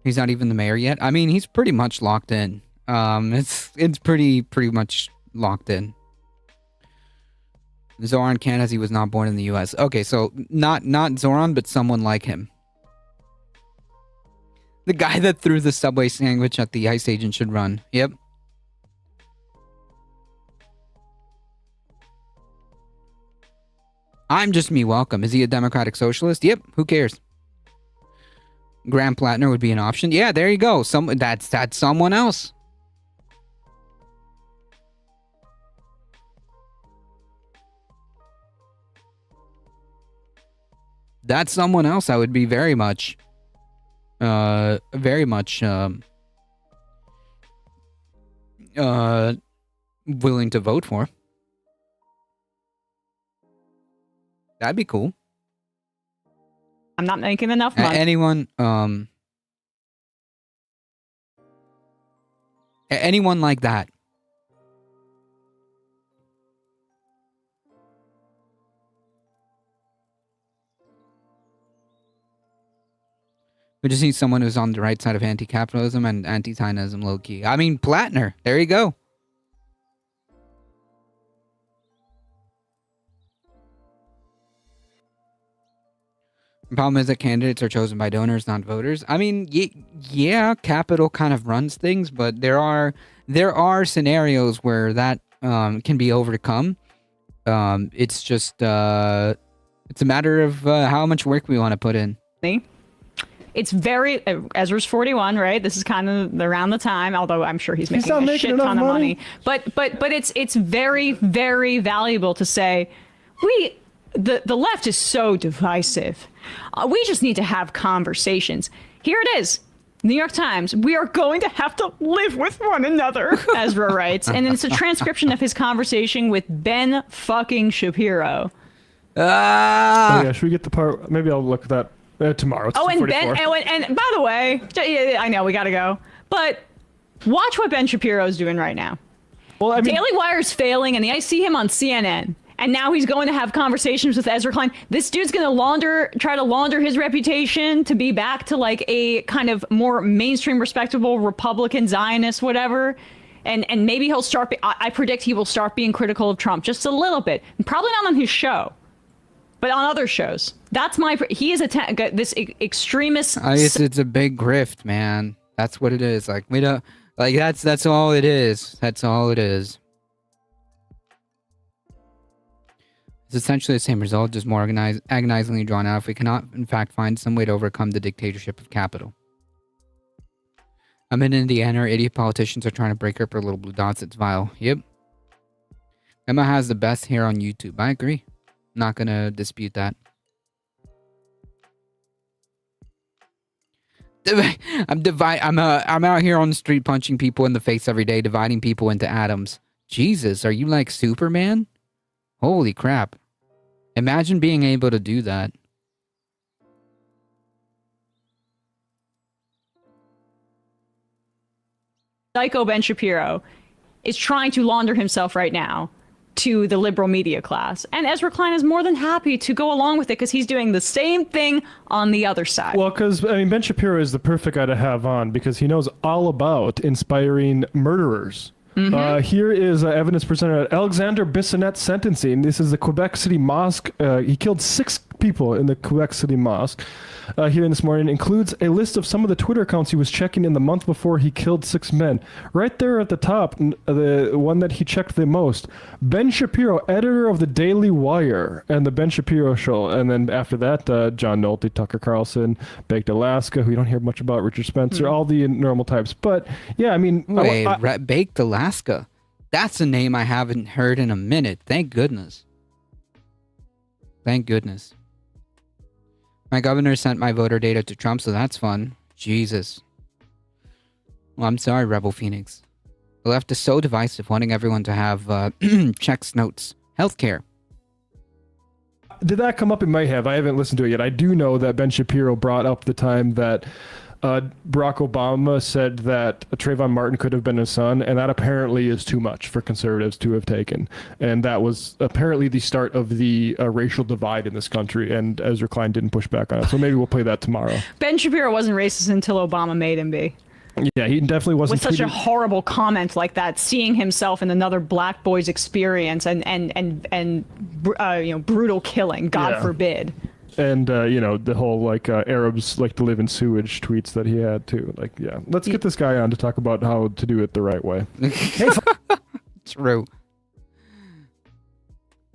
He's not even the mayor yet. I mean, he's pretty much locked in. It's pretty much locked in. Zoran can, as he was not born in the U.S. Okay, so not Zoran, but someone like him. The guy that threw the Subway sandwich at the ICE agent should run. Yep. I'm just me welcome. Is he a democratic socialist? Yep. Who cares? Graham Plattner would be an option. Yeah, there you go. That's someone else. That's someone else I would be very much willing to vote for. That'd be cool. I'm not making enough money. Anyone like that. We just need someone who's on the right side of anti-capitalism and anti-Zionism, low-key. I mean, Plattner. There you go. The problem is that candidates are chosen by donors, not voters. I mean, yeah, capital kind of runs things, but there are scenarios where that can be overcome. It's just it's a matter of how much work we want to put in. It's very Ezra's 41, right? This is kind of around the time, although I'm sure he's making a shit ton of money. But it's very, very valuable to say the left is so divisive. We just need to have conversations. Here it is. New York Times, we are going to have to live with one another, Ezra writes. And then it's a transcription of his conversation with Ben fucking Shapiro. Oh, yeah, should we get the part? Maybe I'll look at that tomorrow. It's Oh, and 2:44. and by the way, I know we gotta go, but watch what Ben Shapiro's doing right now. Well, I mean, Daily Wire's failing, and I see him on CNN. And now he's going to have conversations with Ezra Klein. This dude's going to try to launder his reputation to be back to like a kind of more mainstream, respectable Republican Zionist, whatever. And maybe he'll start. I predict he will start being critical of Trump just a little bit. Probably not on his show, but on other shows. That's my. He is this extremist. It's a big grift, man. That's what it is. Like we don't like that's all it is. That's all it is. It's essentially the same result, just more agonizingly drawn out if we cannot, in fact, find some way to overcome the dictatorship of capital. I'm in Indiana, our idiot politicians are trying to break up our little blue dots. It's vile. Yep. Emma has the best hair on YouTube. I agree. Not gonna dispute that. I'm out here on the street punching people in the face every day, dividing people into atoms. Jesus, are you like Superman? Holy crap. Imagine being able to do that. Psycho Ben Shapiro is trying to launder himself right now to the liberal media class. And Ezra Klein is more than happy to go along with it because he's doing the same thing on the other side. well, because I mean, Ben Shapiro is the perfect guy to have on because he knows all about inspiring murderers. Here is evidence presented at Alexander Bissonnet's sentencing. This is the Quebec City Mosque. He killed 6 people in the Quebec City Mosque. Here this morning includes a list of some of the Twitter accounts he was checking in the month before he killed 6 men. Right there at the top, the one that he checked the most, Ben Shapiro, editor of the Daily Wire and the Ben Shapiro Show. And then after that, John Nolte, Tucker Carlson, Baked Alaska, who you don't hear much about, Richard Spencer, all the normal types. But yeah, I mean, Wait, Baked Alaska. That's a name I haven't heard in a minute. Thank goodness. Thank goodness. My governor sent my voter data to Trump, so that's fun. Jesus. Well, I'm sorry, Rebel Phoenix. The left is so divisive, wanting everyone to have checks, notes, healthcare. did that come up? It might have. I haven't listened to it yet. I do know that Ben Shapiro brought up the time that Barack Obama said that Trayvon Martin could have been his son, and that apparently is too much for conservatives to have taken. And that was apparently the start of the racial divide in this country, and Ezra Klein didn't push back on it. So maybe we'll play that tomorrow. Ben Shapiro wasn't racist until Obama made him be. Yeah, he definitely wasn't. With such a horrible comment like that, seeing himself in another black boy's experience and brutal killing, God forbid. And the whole Arabs like to live in sewage tweets that he had too. Like, yeah, let's get this guy on to talk about how to do it the right way. True.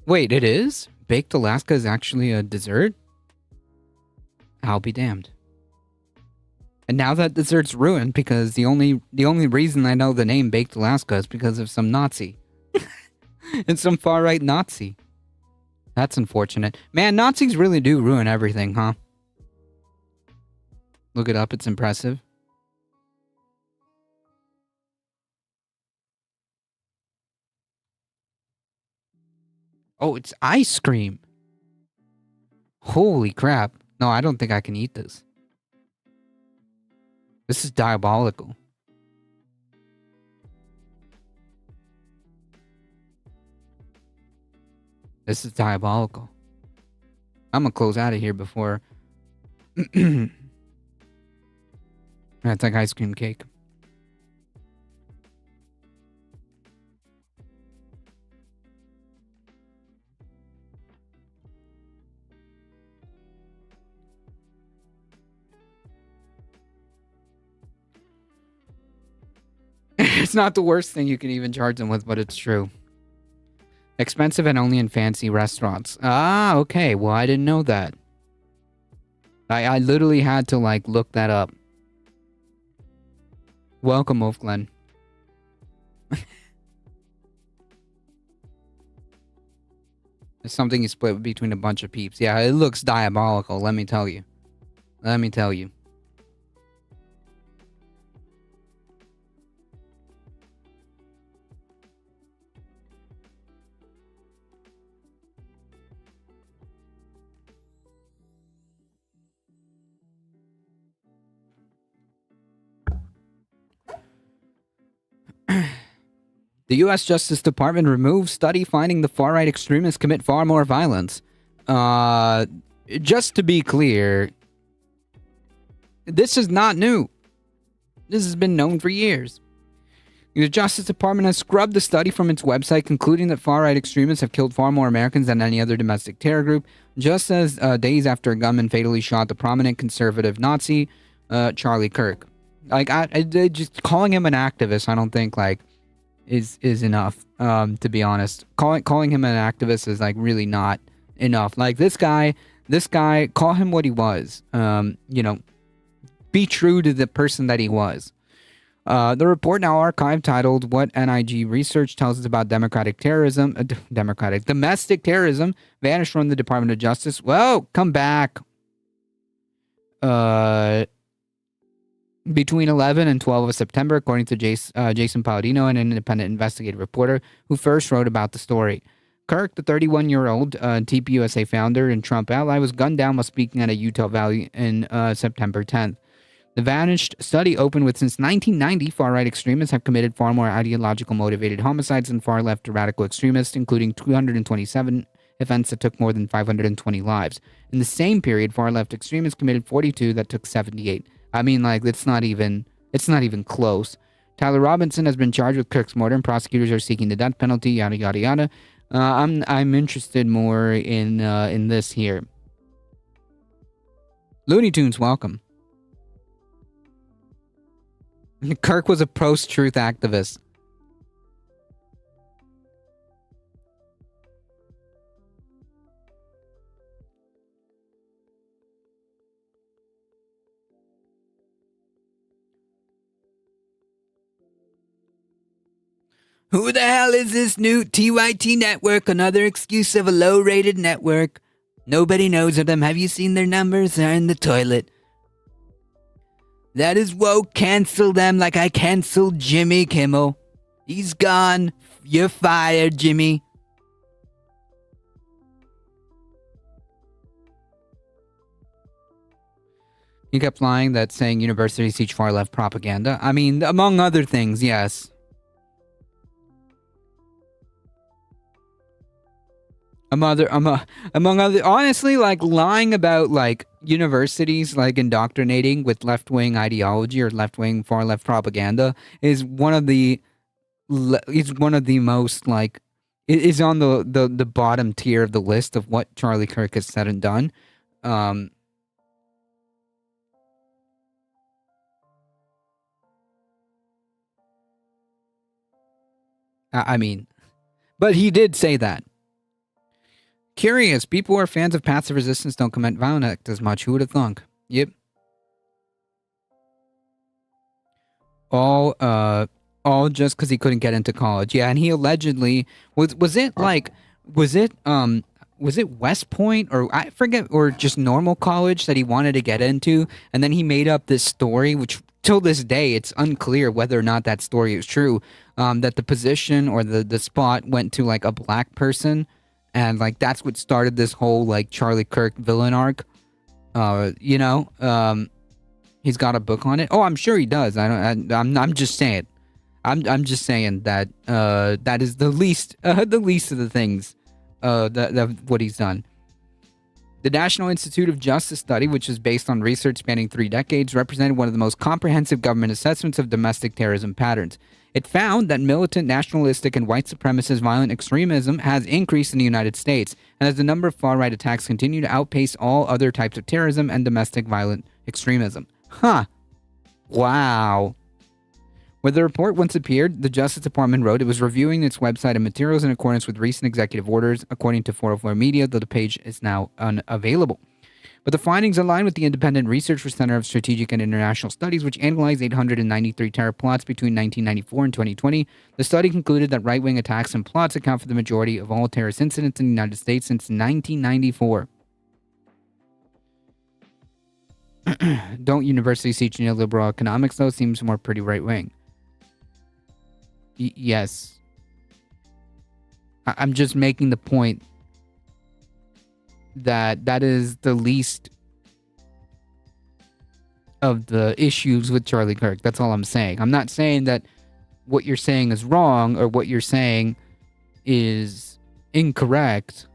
Wait, it is? Baked Alaska is actually a dessert? I'll be damned. And now that dessert's ruined because the only reason I know the name Baked Alaska is because of some Nazi. And some far-right Nazi. That's unfortunate. Man, Nazis really do ruin everything, huh? Look it up, it's impressive. Oh, it's ice cream. Holy crap. No, I don't think I can eat this. This is diabolical. This is diabolical. I'm gonna close out of here before... That's like ice cream cake. It's not the worst thing you can even charge them with, but it's true. Expensive and only in fancy restaurants. Ah, okay. Well, I didn't know that. I literally had to, look that up. Welcome, Wolf Glen. It's something you split between a bunch of peeps. Yeah, it looks diabolical, let me tell you. Let me tell you. The U.S. Justice Department removed study finding the far-right extremists commit far more violence. Just to be clear, this is not new. This has been known for years. The Justice Department has scrubbed the study from its website, concluding that far-right extremists have killed far more Americans than any other domestic terror group, just as days after a gunman fatally shot the prominent conservative Nazi, Charlie Kirk. Like, I just calling him an activist, I don't think, like, is enough, to be honest. Calling him an activist is, like, really not enough. Like, this guy, call him what he was. You know, be true to the person that he was. The report, now archived, titled "What NIG Research Tells Us About Domestic Terrorism," vanished from the Department of Justice. Well, come back. Between 11 and 12 of September, according to Jason Palladino, an independent investigative reporter who first wrote about the story. Kirk, the 31-year-old TPUSA founder and Trump ally, was gunned down while speaking at a Utah rally in September 10th. The vanished study opened with, since 1990, far-right extremists have committed far more ideological motivated homicides than far-left radical extremists, including 227 events that took more than 520 lives. In the same period, far-left extremists committed 42 that took 78. I mean, like, it's not even close. Tyler Robinson has been charged with Kirk's murder, and prosecutors are seeking the death penalty, yada, yada, yada. I'm interested more in this here. Looney Tunes, welcome. Kirk was a post-truth activist. Who the hell is this new TYT network? Another excuse of a low-rated network. Nobody knows of them. Have you seen their numbers? They're in the toilet. That is woke. Cancel them like I canceled Jimmy Kimmel. He's gone. You're fired, Jimmy. He kept lying that saying universities teach far-left propaganda. I mean, among other things, yes. Among other, honestly, like, lying about, like, universities, like, indoctrinating with left-wing ideology or left-wing far-left propaganda is one of the most, like, is on the bottom tier of the list of what Charlie Kirk has said and done. I mean, but he did say that. Curious, people who are fans of passive resistance don't commit violent acts as much. Who would have thunk? Yep. All just because he couldn't get into college. Yeah, and he allegedly was it West Point, or I forget, or just normal college that he wanted to get into, and then he made up this story, which till this day it's unclear whether or not that story is true. That the position or the spot went to, like, a black person. And, like, that's what started this whole, like, Charlie Kirk villain arc. You know, he's got a book on it. Oh, I'm sure he does. I'm just saying. I'm just saying that that is the least of the things that what he's done. The National Institute of Justice study, which is based on research spanning 3 decades, represented one of the most comprehensive government assessments of domestic terrorism patterns. It found that militant, nationalistic, and white supremacist violent extremism has increased in the United States, and as the number of far-right attacks continue to outpace all other types of terrorism and domestic violent extremism. Huh. Wow. When the report once appeared, the Justice Department wrote it was reviewing its website and materials in accordance with recent executive orders. According to 404 Media, though the page is now unavailable. But the findings align with the Independent Research Center of Strategic and International Studies, which analyzed 893 terror plots between 1994 and 2020. The study concluded that right-wing attacks and plots account for the majority of all terrorist incidents in the United States since 1994. Don't universities teach neoliberal economics, though? Seems more pretty right-wing. Yes. I'm just making the point that is the least of the issues with Charlie Kirk. That's all I'm saying. I'm not saying that what you're saying is wrong or what you're saying is incorrect.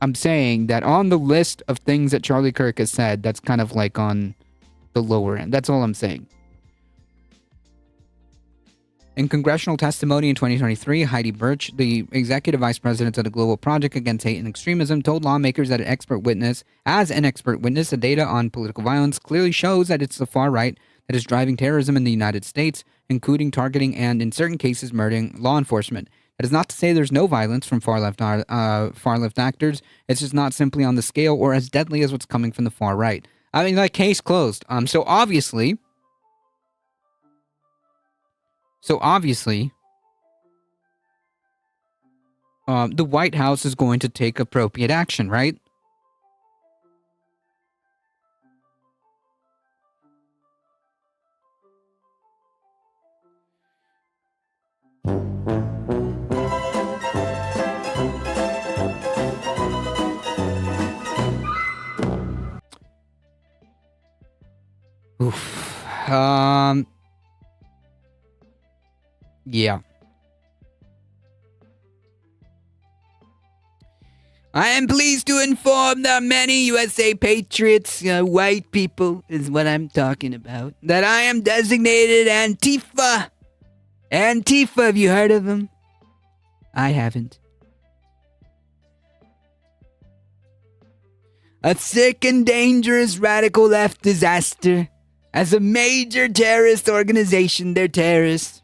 I'm saying that on the list of things that Charlie Kirk has said, that's kind of like on the lower end. That's all I'm saying. In congressional testimony in 2023, Heidi Birch, the executive vice president of the Global Project Against Hate and Extremism, told lawmakers that an expert witness, the data on political violence clearly shows that it's the far right that is driving terrorism in the United States, including targeting and, in certain cases, murdering law enforcement. That is not to say there's no violence from far left actors. It's just not simply on the scale or as deadly as what's coming from the far right. I mean, like, case closed. So obviously, the White House is going to take appropriate action, right? Oof. Yeah. I am pleased to inform the many USA patriots, white people is what I'm talking about, that I am designated Antifa. Antifa, have you heard of them? I haven't. A sick and dangerous radical left disaster. As a major terrorist organization, they're terrorists.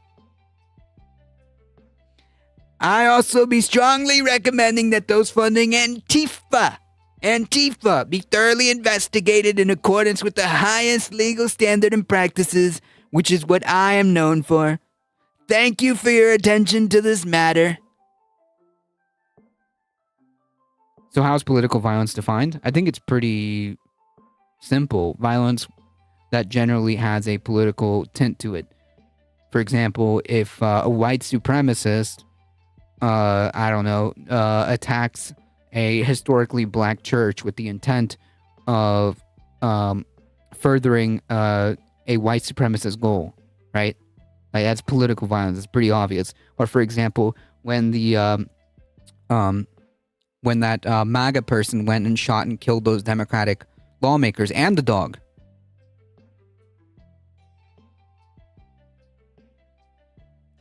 I also be strongly recommending that those funding Antifa be thoroughly investigated in accordance with the highest legal standard and practices, which is what I am known for. Thank you for your attention to this matter. So how's political violence defined? I think it's pretty simple. Violence that generally has a political tint to it. For example, if a white supremacist attacks a historically black church with the intent of furthering a white supremacist goal, right? Like, that's political violence. It's pretty obvious. Or, for example, when that MAGA person went and shot and killed those Democratic lawmakers and the dog.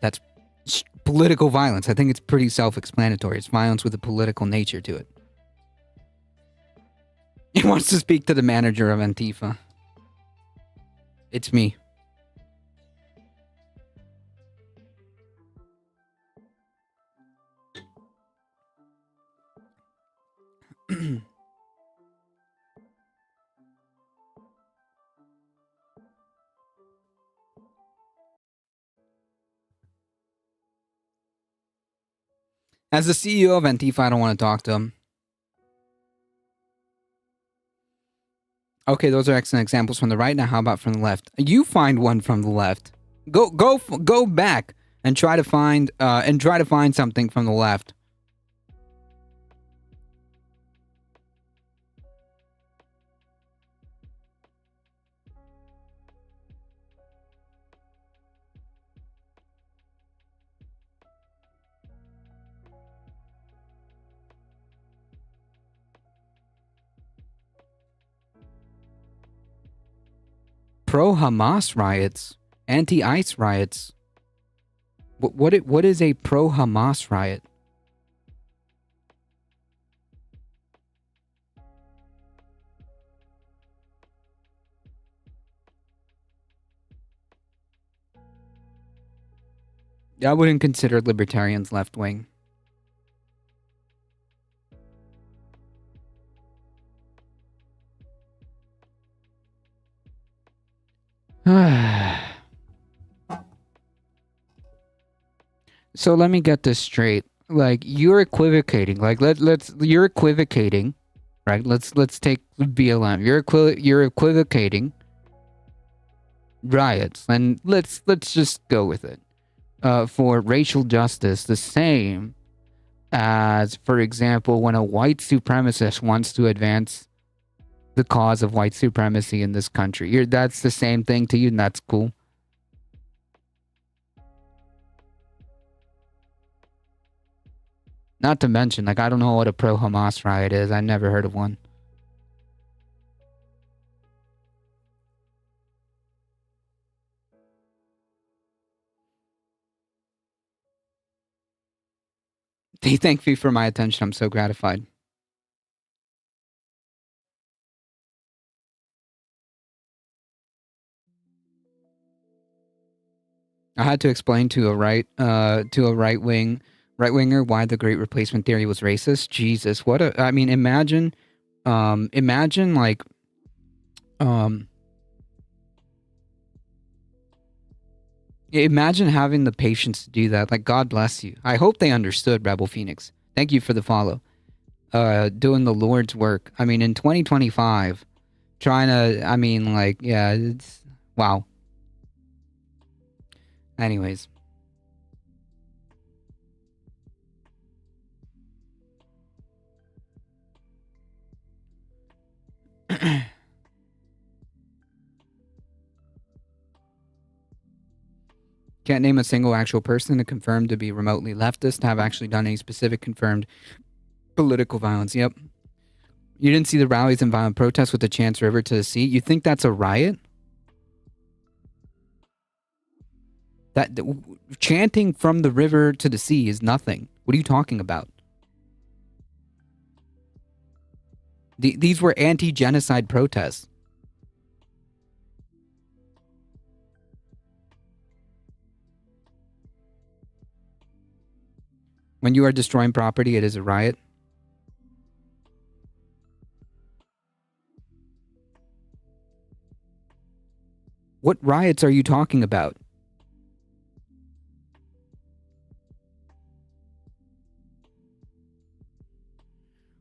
That's political violence. I think it's pretty self-explanatory. It's violence with a political nature to it. He wants to speak to the manager of Antifa. It's me. As the CEO of Antifa, I don't want to talk to him. Okay, those are excellent examples from the right. Now, how about from the left? You find one from the left. Go back and try to find something from the left. Pro-Hamas riots, anti-ICE riots. What is a pro-Hamas riot? I wouldn't consider libertarians left wing. So let me get this straight. Like, you're equivocating. Like, you're equivocating, right? Let's take BLM. You're equivocating riots, and let's just go with it. For racial justice, the same as, for example, when a white supremacist wants to advance the cause of white supremacy in this country. That's the same thing to you, and that's cool. Not to mention, like, I don't know what a pro-Hamas riot is. I never heard of one. They thank me for my attention. I'm so gratified. I had to explain to a right winger why the Great Replacement theory was racist. Jesus, I mean, imagine having the patience to do that. Like, God bless you. I hope they understood, Rebel Phoenix. Thank you for the follow. Doing the Lord's work. I mean, in 2025, it's wow. Anyways. Can't name a single actual person to confirm to be remotely leftist to have actually done any specific confirmed political violence. Yep. You didn't see the rallies and violent protests with the Chance River to the sea? You think that's a riot? Chanting from the river to the sea is nothing. What are you talking about? These were anti-genocide protests. When you are destroying property, it is a riot. What riots are you talking about?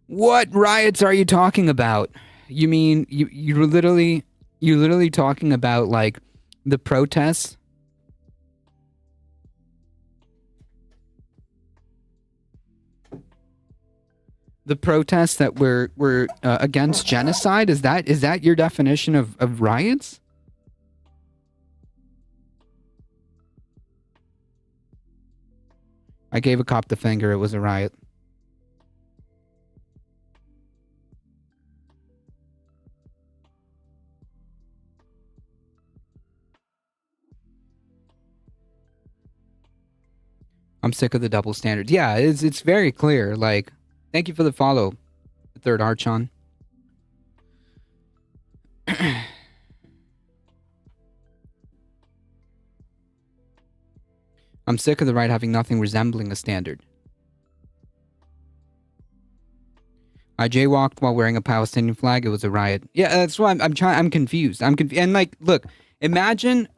What riots are you talking about? You mean you're literally talking about, like, the protests? The protests that were against genocide? Is that your definition of riots? I gave a cop the finger. It was a riot. I'm sick of the double standards. Yeah, it's very clear. Like, thank you for the follow, the third Archon. I'm sick of the right having nothing resembling a standard. I jaywalked while wearing a Palestinian flag. It was a riot. Yeah, that's why I'm confused. And, like, look, imagine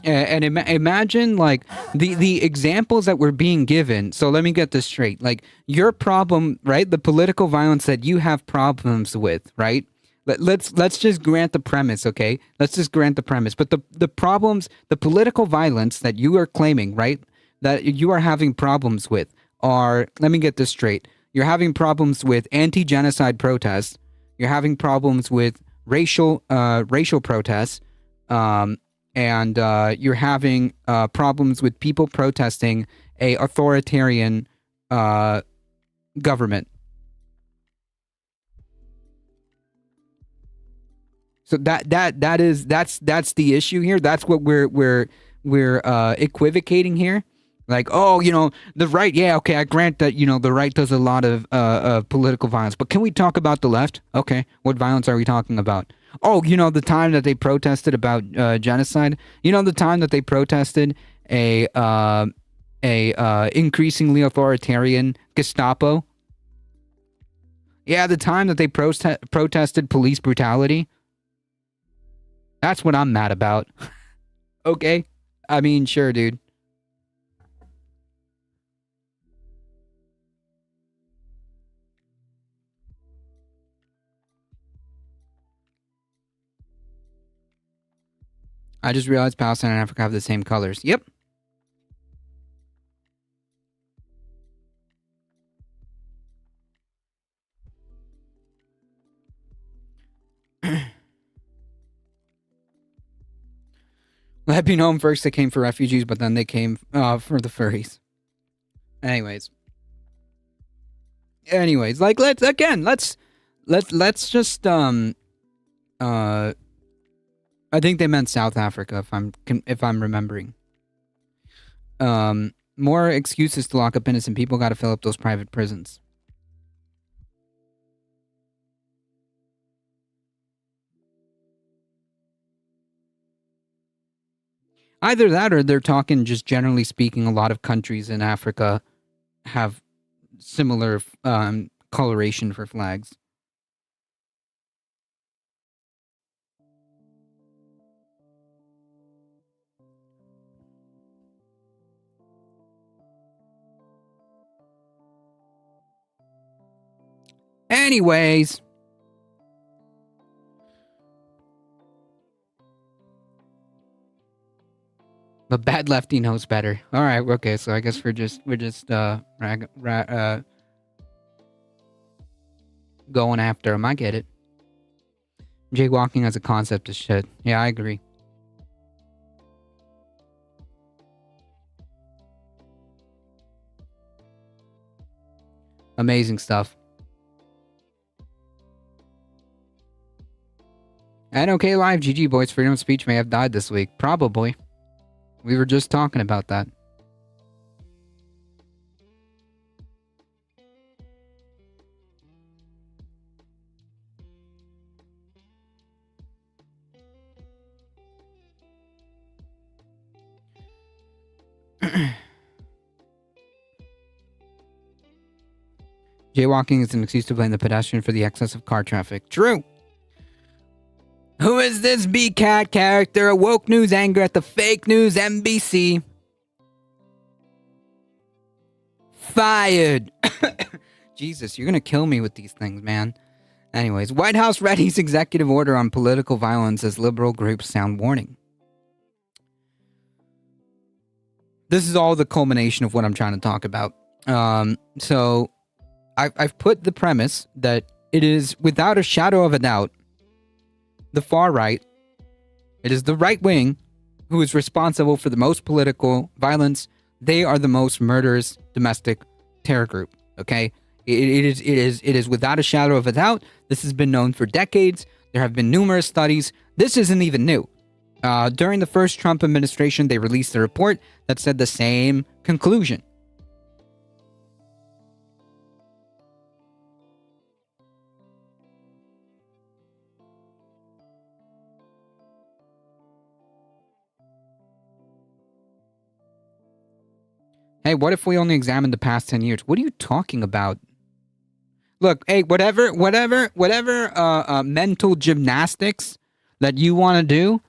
imagine, like, the examples that were being given. So let me get this straight. Like, your problem, right? The political violence that you have problems with, right? Let's just grant the premise, okay? Let's just grant the premise. But the problems, the political violence that you are claiming, right? That you are having problems with are, let me get this straight. You're having problems with anti-genocide protests. You're having problems with racial protests. And you're having problems with people protesting a authoritarian government. So that's the issue here. That's what we're equivocating here. Like, oh, the right. Yeah, okay, I grant that the right does a lot of political violence, but can we talk about the left? Okay, what violence are we talking about? Oh, the time that they protested about genocide. The time that they protested a increasingly authoritarian Gestapo. Yeah, the time that they protested police brutality. That's what I'm mad about. Okay? I mean, sure, dude. I just realized Palestine and Africa have the same colors. Yep. Let be known first they came for refugees, but then they came for the furries. Anyways, like let's just I think they meant South Africa if I'm remembering. More excuses to lock up innocent people. Got to fill up those private prisons. Either that or they're talking just generally speaking, a lot of countries in Africa have similar coloration for flags. Anyways. The bad lefty knows better. All right, okay. So I guess we're just going after him. I get it. Jaywalking as a concept is shit. Yeah, I agree. Amazing stuff. And okay, live GG boys. Freedom of speech may have died this week. Probably. We were just talking about that. Jaywalking is an excuse to blame the pedestrian for the excess of car traffic. True. Who is this B-Cat character? Woke news anger at the fake news NBC. Fired. Jesus, you're gonna kill me with these things, man. Anyways, White House readies executive order on political violence as liberal groups sound warning. This is all the culmination of what I'm trying to talk about. So I've put the premise that it is, without a shadow of a doubt, the far right, it is the right wing who is responsible for the most political violence. They are the most murderous domestic terror group. Okay, it is without a shadow of a doubt. This has been known for decades. There have been numerous studies. This isn't even new. During the first Trump administration, they released a report that said the same conclusion. Hey, what if we only examined the past 10 years? What are you talking about? Look, hey, whatever mental gymnastics that you want to do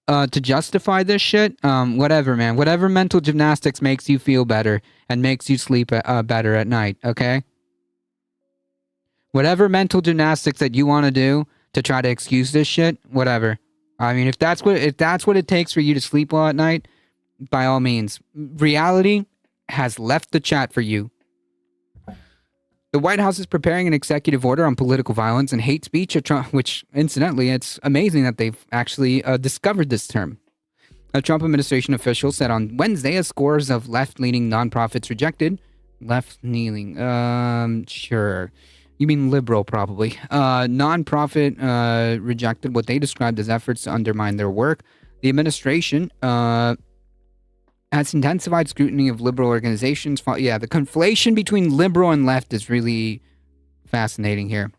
to justify this shit, whatever, man. Whatever mental gymnastics makes you feel better and makes you sleep better at night, okay? Whatever mental gymnastics that you want to do to try to excuse this shit, whatever. I mean, if that's what it takes for you to sleep well at night, by all means. Reality has left the chat for you. The White House is preparing an executive order on political violence and hate speech at Trump, which, incidentally, it's amazing that they've actually discovered this term. A Trump administration official said on Wednesday as scores of left-leaning nonprofits rejected. Left-leaning, sure. You mean liberal, probably. Nonprofit rejected what they described as efforts to undermine their work. The administration has intensified scrutiny of liberal organizations. Yeah, the conflation between liberal and left is really fascinating here.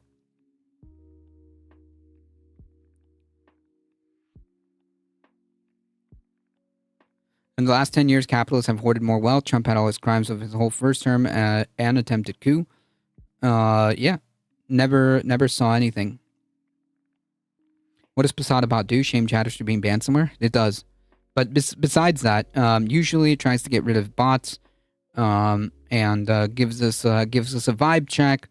In the last 10 years, capitalists have hoarded more wealth. Trump had all his crimes of his whole first term and attempted coup. Yeah, never saw anything. What does Posadabot do? Shame Chatterster being banned somewhere? It does. But besides that, usually it tries to get rid of bots, and gives us a vibe check.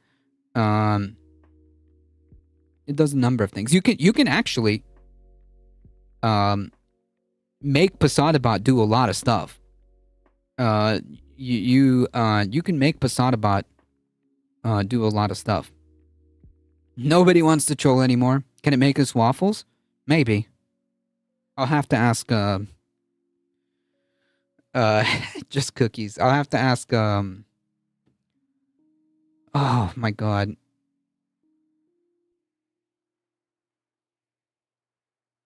It does a number of things. You can actually make Posadabot do a lot of stuff. You can make Posadabot do a lot of stuff. Nobody wants to troll anymore. Can it make us waffles? Maybe. I'll have to ask just cookies. I'll have to ask oh my god.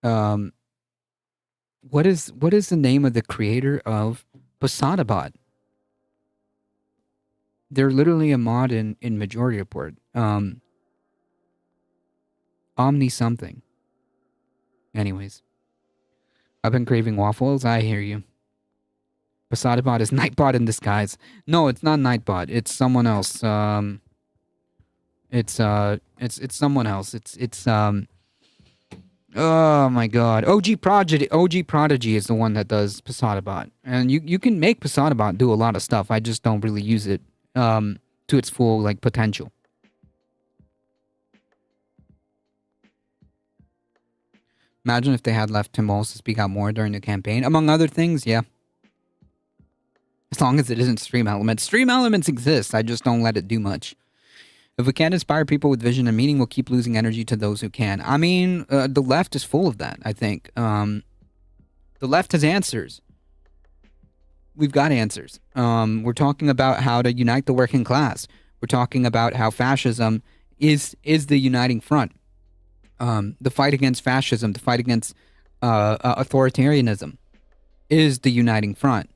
What is the name of the creator of Posadabot? They're literally a mod in Majority Report. Omni something. Anyways. I've been craving waffles. I hear you. Posadabot is Nightbot in disguise. No, it's not Nightbot. It's someone else. It's someone else. It's oh my god. OG Prodigy is the one that does Posadabot. And you can make Posadabot do a lot of stuff. I just don't really use it to its full like potential. Imagine if they had left Tim Walz to speak out more during the campaign. Among other things, yeah. As long as it isn't Stream Elements. Stream Elements exists, I just don't let it do much. If we can't inspire people with vision and meaning, we'll keep losing energy to those who can. I mean, the left is full of that, I think. The left has answers. We've got answers. We're talking about how to unite the working class. We're talking about how fascism is the uniting front. The fight against fascism, the fight against authoritarianism is the uniting front.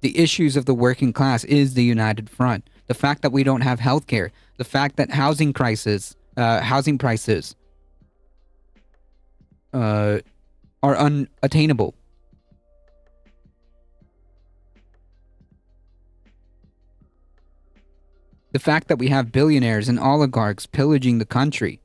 The issues of the working class is the united front. The fact that we don't have healthcare, the fact that housing prices are unattainable. The fact that we have billionaires and oligarchs pillaging the country.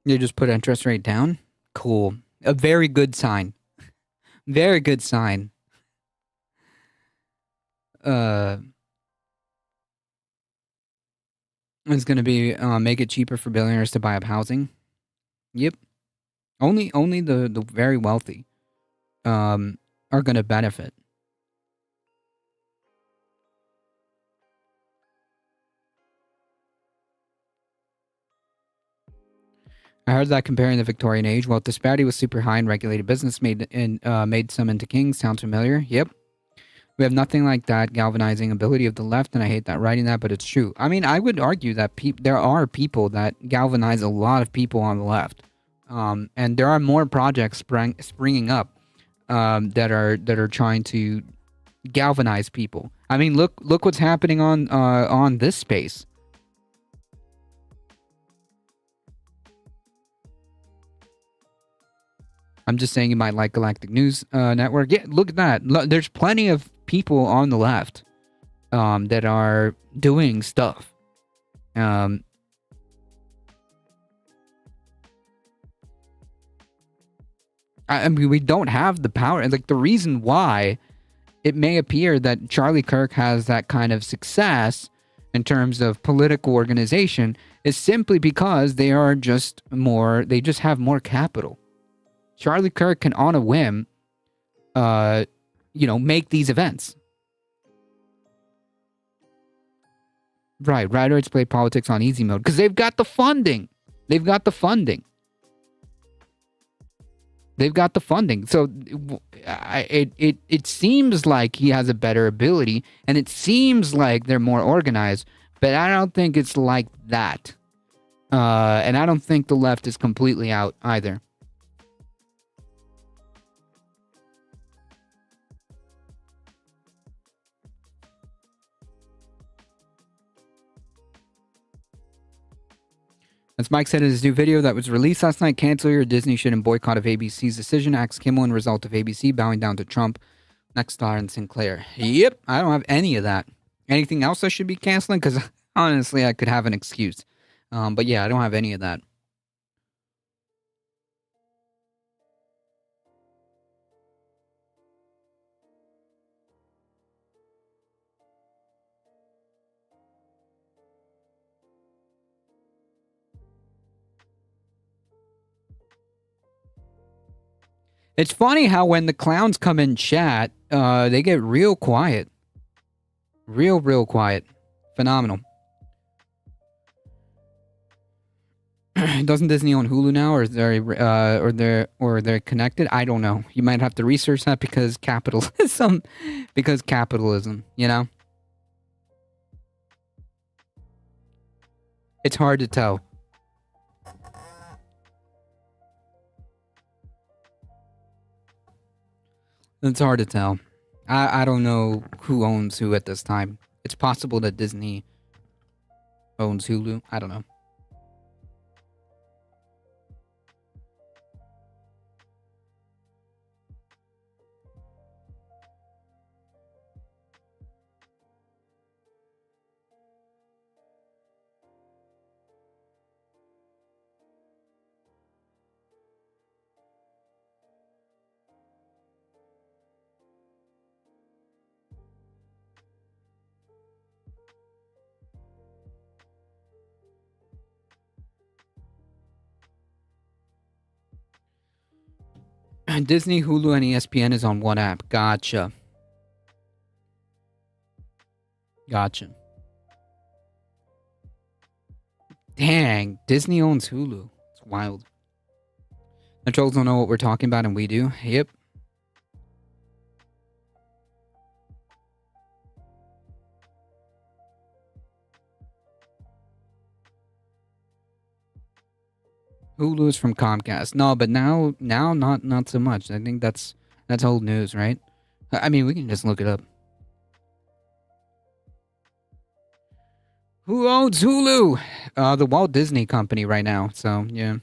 You just put interest rate down? Cool. A very good sign. Very good sign. It's gonna be make it cheaper for billionaires to buy up housing. Yep. Only the very wealthy are gonna benefit. I heard that comparing the Victorian age, while disparity was super high in regulated business made some into kings. Sounds familiar? Yep. We have nothing like that galvanizing ability of the left, and I hate that writing that, but it's true. I mean, I would argue that there are people that galvanize a lot of people on the left, and there are more projects springing up that are trying to galvanize people. I mean, look what's happening on this space. I'm just saying you might like Galactic News Network. Yeah, look at that. There's plenty of people on the left that are doing stuff. I mean, we don't have the power. Like, the reason why it may appear that Charlie Kirk has that kind of success in terms of political organization is simply because they just have more capital. Charlie Kirk can, on a whim, make these events. Right, Rightoids play politics on easy mode because they've got the funding. They've got the funding. So it seems like he has a better ability, and it seems like they're more organized, but I don't think it's like that. And I don't think the left is completely out either. As Mike said in his new video that was released last night, cancel your Disney shit and boycott of ABC's decision. Axe Kimmel and result of ABC bowing down to Trump. Nexstar and Sinclair. Yep, I don't have any of that. Anything else I should be canceling? Because honestly, I could have an excuse. But yeah, I don't have any of that. It's funny how when the clowns come in chat, they get real quiet. Real quiet. Phenomenal. Doesn't Disney own Hulu now, or is there, or they're connected? I don't know. You might have to research that because capitalism, you know. It's hard to tell. It's hard to tell. I don't know who owns who at this time. It's possible that Disney owns Hulu. I don't know. Disney, Hulu, and ESPN is on one app. Gotcha. Dang, Disney owns Hulu. It's wild. The trolls don't know what we're talking about, and we do. Yep. Hulu is from Comcast. No, but now not so much. I think that's old news, right? I mean, we can just look it up. Who owns Hulu? The Walt Disney Company right now. So, yeah.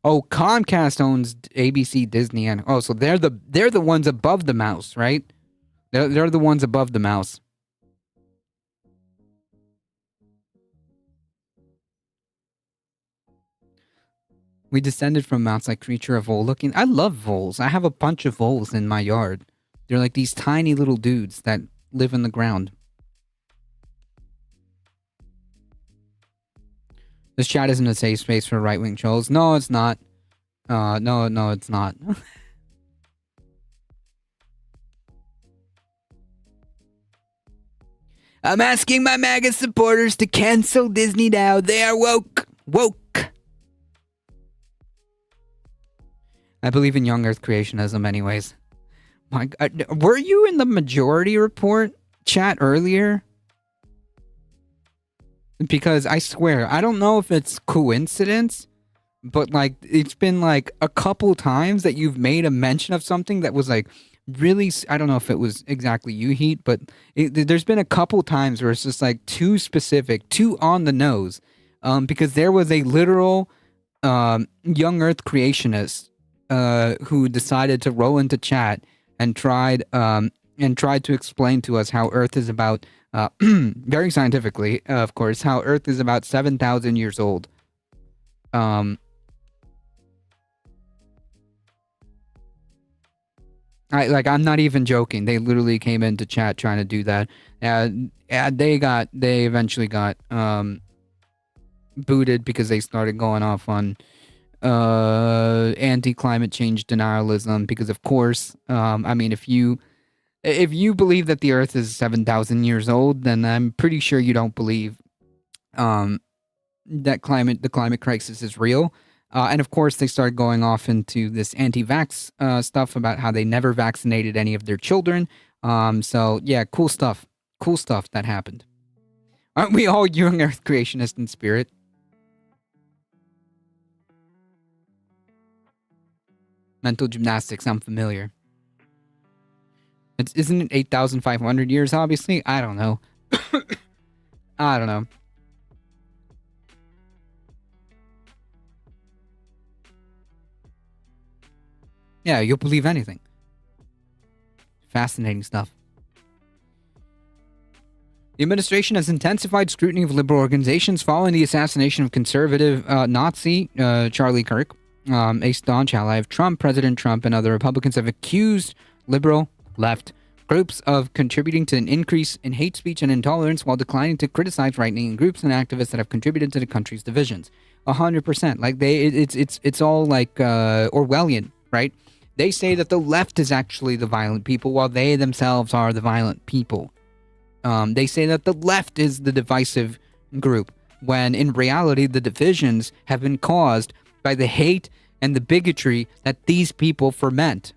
Oh, Comcast owns ABC, Disney, and so they're the ones above the mouse, right? They're the ones above the mouse. We descended from mouse like creature of vole looking. I love voles. I have a bunch of voles in my yard. They're like these tiny little dudes that live in the ground. This chat isn't a safe space for right-wing trolls. No, it's not. No, it's not. I'm asking my MAGA supporters to cancel Disney now. They are woke. Woke. I believe in young Earth creationism anyways. My God, were you in the Majority Report chat earlier? Because I swear, I don't know if it's coincidence, but like it's been like a couple times that you've made a mention of something that was like really, I don't know if it was exactly you, Heat, but there's been a couple times where it's just like too specific, too on the nose, because there was a literal young Earth creationist who decided to roll into chat and tried to explain to us how Earth is about very scientifically, of course, how Earth is about 7,000 years old. I'm not even joking. They literally came into chat trying to do that. They eventually got booted because they started going off on anti-climate change denialism, because of course, I mean, if you believe that the Earth is 7,000 years old, then I'm pretty sure you don't believe um, that the climate crisis is real. And of course, they started going off into this anti-vax stuff about how they never vaccinated any of their children. So yeah, cool stuff. Cool stuff that happened. Aren't we all young Earth creationists in spirit? Mental gymnastics, I'm familiar. Isn't it 8,500 years, obviously? I don't know. I don't know. Yeah, you'll believe anything. Fascinating stuff. The administration has intensified scrutiny of liberal organizations following the assassination of conservative Nazi Charlie Kirk. A staunch ally of Trump, President Trump, and other Republicans have accused liberal left groups of contributing to an increase in hate speech and intolerance while declining to criticize right-wing groups and activists that have contributed to the country's divisions. 100%. Like it's all like Orwellian, right? They say that the left is actually the violent people while they themselves are the violent people. They say that the left is the divisive group when in reality the divisions have been caused by the hate and the bigotry that these people ferment.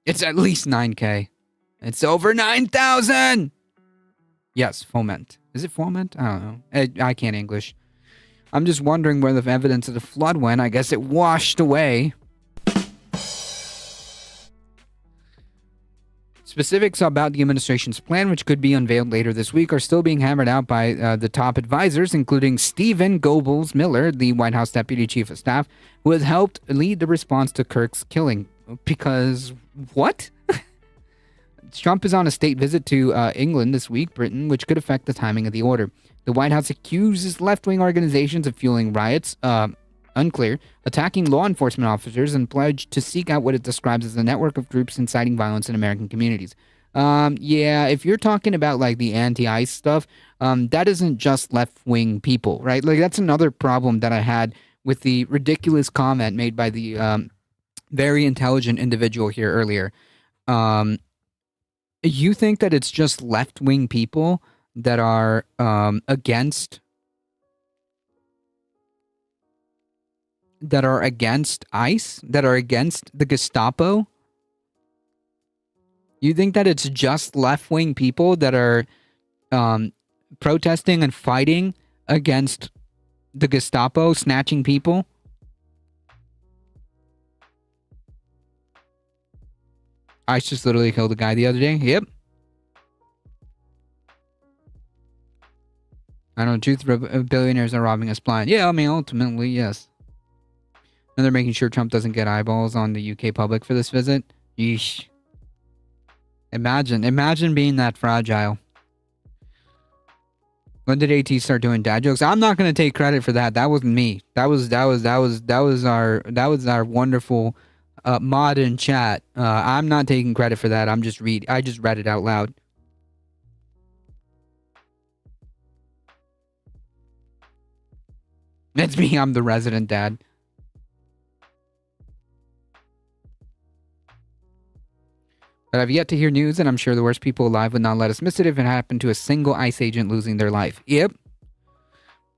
It's at least 9K. It's over 9,000! Yes, foment. Is it foment? I don't know. I can't English. I'm just wondering where the evidence of the flood went. I guess it washed away. Specifics about the administration's plan, which could be unveiled later this week, are still being hammered out by the top advisors, including Stephen Goebbels Miller, the White House Deputy Chief of Staff, who has helped lead the response to Kirk's killing. Because what? Trump is on a state visit to England this week, Britain, which could affect the timing of the order. The White House accuses left-wing organizations of fueling riots, unclear, attacking law enforcement officers, and pledged to seek out what it describes as a network of groups inciting violence in American communities. Yeah, if you're talking about like the anti-ICE stuff, that isn't just left-wing people, right? Like that's another problem that I had with the ridiculous comment made by the very intelligent individual here earlier. You think that it's just left-wing people that are against ICE, that are against the Gestapo? You think that it's just left-wing people that are protesting and fighting against the Gestapo snatching people? ICE just literally killed a guy the other day. Yep. I know, truth, billionaires are robbing us blind. Yeah, I mean, ultimately, yes. And they're making sure Trump doesn't get eyeballs on the UK public for this visit. Yeesh. Imagine being that fragile. When did AT start doing dad jokes? I'm not gonna take credit for that. That wasn't me. That was our wonderful mod in chat. I'm not taking credit for that. I just read it out loud. It's me. I'm the resident dad. But I've yet to hear news, and I'm sure the worst people alive would not let us miss it if it happened to a single ICE agent losing their life. Yep.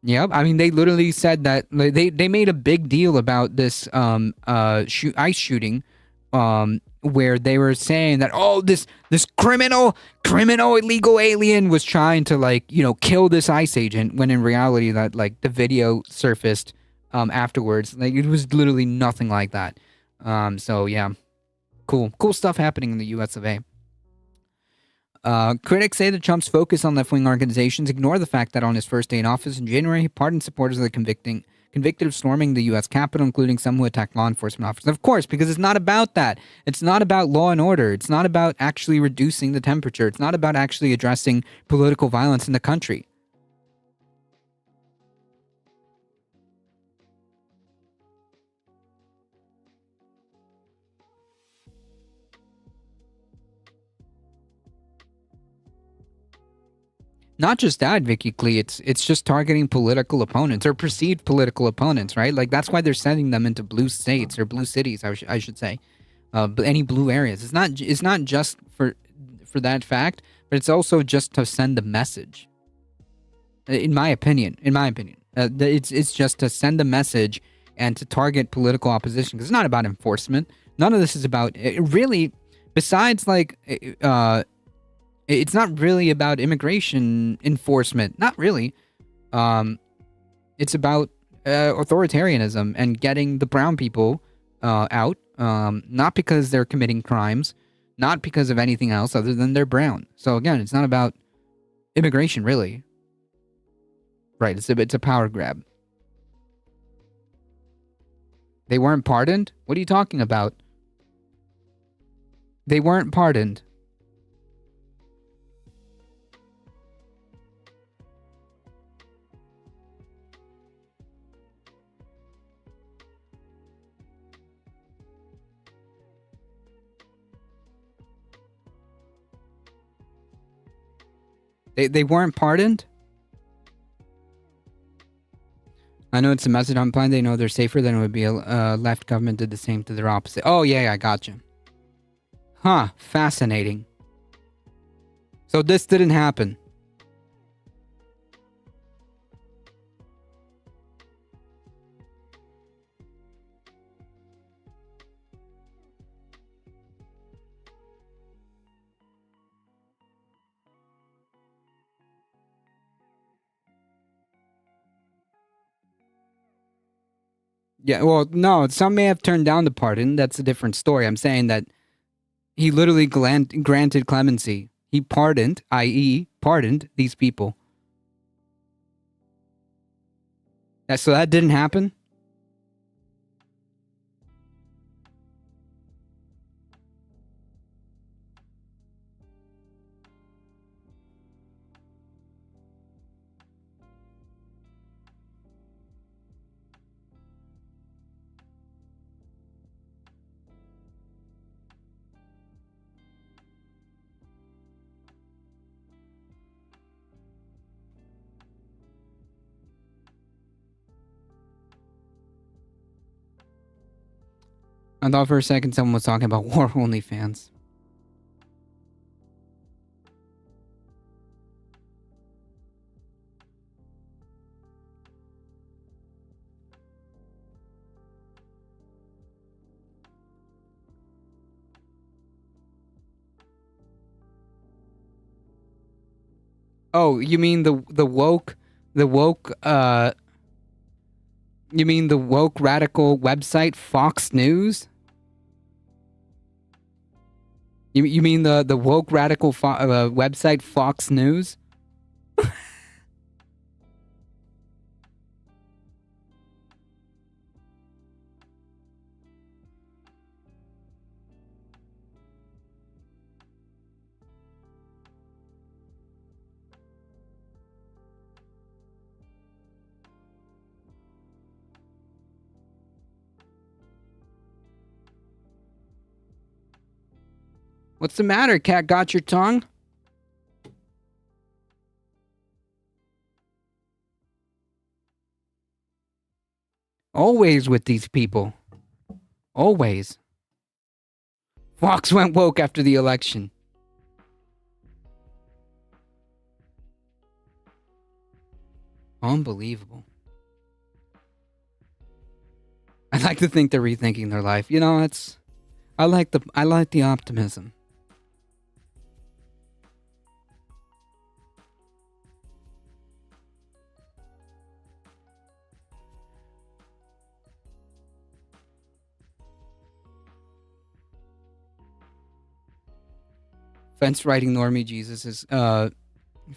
I mean, they literally said that they made a big deal about this ICE shooting, where they were saying that this criminal illegal alien was trying to kill this ICE agent, when in reality that the video surfaced afterwards. It was literally nothing like that. So yeah. Cool stuff happening in the US of A. Critics say that Trump's focus on left-wing organizations ignore the fact that on his first day in office in January, he pardoned supporters of the convicted of storming the U.S. Capitol, including some who attacked law enforcement officers. Of course, because it's not about that. It's not about law and order. It's not about actually reducing the temperature. It's not about actually addressing political violence in the country. Not just that, Vicky Klee. It's just targeting political opponents or perceived political opponents, right? Like that's why they're sending them into blue states or blue cities. I should say, any blue areas. It's not just for that fact, but it's also just to send a message. In my opinion, it's just to send a message and to target political opposition. Because it's not about enforcement. None of this is about really. Besides, like. It's not really about immigration enforcement. Not really. It's about authoritarianism and getting the brown people out. Not because they're committing crimes, not because of anything else other than they're brown. So again, it's not about immigration, really. Right? It's a power grab. They weren't pardoned? What are you talking about? They weren't pardoned. They weren't pardoned? I know it's a message on plan. They know they're safer than it would be a left government did the same to their opposite. Oh, yeah, I got you. Huh, fascinating. So this didn't happen. Yeah, well, no, some may have turned down the pardon. That's a different story. I'm saying that he literally granted clemency. He pardoned, i.e., pardoned these people. So that didn't happen? I thought for a second someone was talking about war only fans. Oh, you mean the woke you mean the woke radical website Fox News? You mean the woke radical website Fox News? What's the matter, cat? Got your tongue? Always with these people. Always. Fox went woke after the election. Unbelievable. I like to think they're rethinking their life. You know, I like the optimism. Fence riding normie Jesus is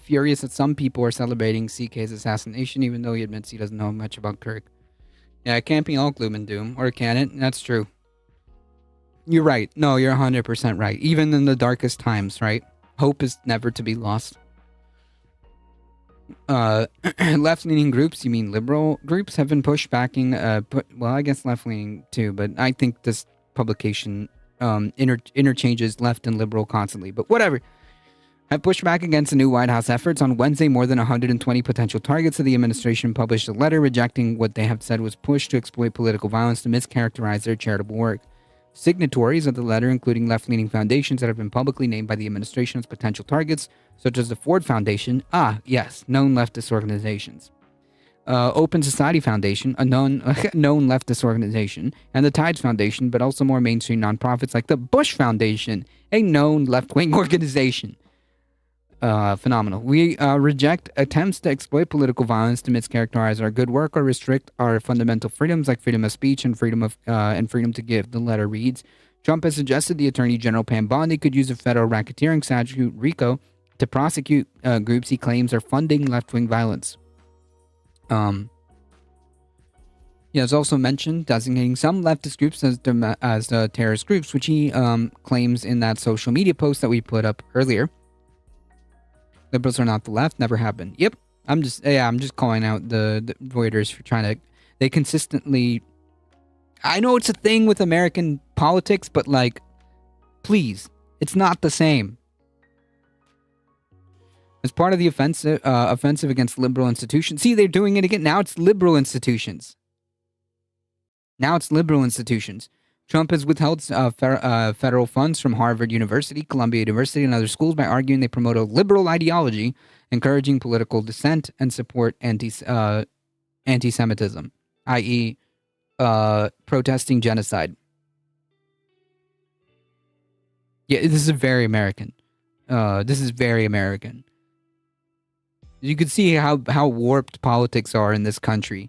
furious that some people are celebrating CK's assassination, even though he admits he doesn't know much about Kirk. Yeah, it can't be all gloom and doom, or can it? That's true. You're right. No, you're 100% right. Even in the darkest times, right? Hope is never to be lost. Left-leaning groups, you mean liberal groups, have been pushbacking. Well, I guess left-leaning too, but I think this publication interchanges left and liberal constantly. But whatever. have pushed back against the new White House efforts. On Wednesday, more than 120 potential targets of the administration published a letter rejecting what they have said was pushed to exploit political violence to mischaracterize their charitable work. Signatories of the letter, including left-leaning foundations that have been publicly named by the administration as potential targets, such as the Ford Foundation, known leftist organizations. Open Society Foundation, a known leftist organization, and the Tides Foundation, but also more mainstream nonprofits like the Bush Foundation, a known left-wing organization. Phenomenal. We reject attempts to exploit political violence to mischaracterize our good work or restrict our fundamental freedoms like freedom of speech and freedom to give. The letter reads, Trump has suggested the Attorney General Pam Bondi could use a federal racketeering statute, RICO, to prosecute groups he claims are funding left-wing violence. It's also mentioned designating some leftist groups as terrorist groups, which he claims in that social media post that we put up earlier. Liberals are not the left, never have been. Yep, I'm just calling out the Reuters for trying to. They consistently. I know it's a thing with American politics, but like, please, it's not the same. As part of the offensive against liberal institutions. See, they're doing it again. Now it's liberal institutions. Trump has withheld federal funds from Harvard University, Columbia University, and other schools by arguing they promote a liberal ideology, encouraging political dissent and support anti-Semitism, i.e., protesting genocide. Yeah, this is very American. You can see how warped politics are in this country,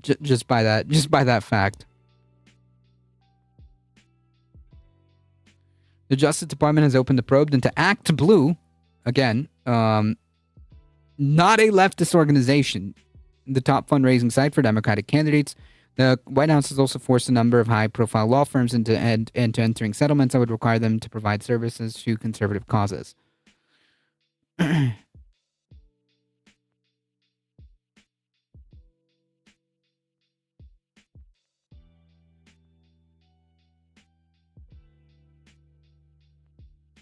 just by that fact. The Justice Department has opened the probe into Act Blue, again, not a leftist organization, the top fundraising site for Democratic candidates. The White House has also forced a number of high-profile law firms into entering settlements that would require them to provide services to conservative causes.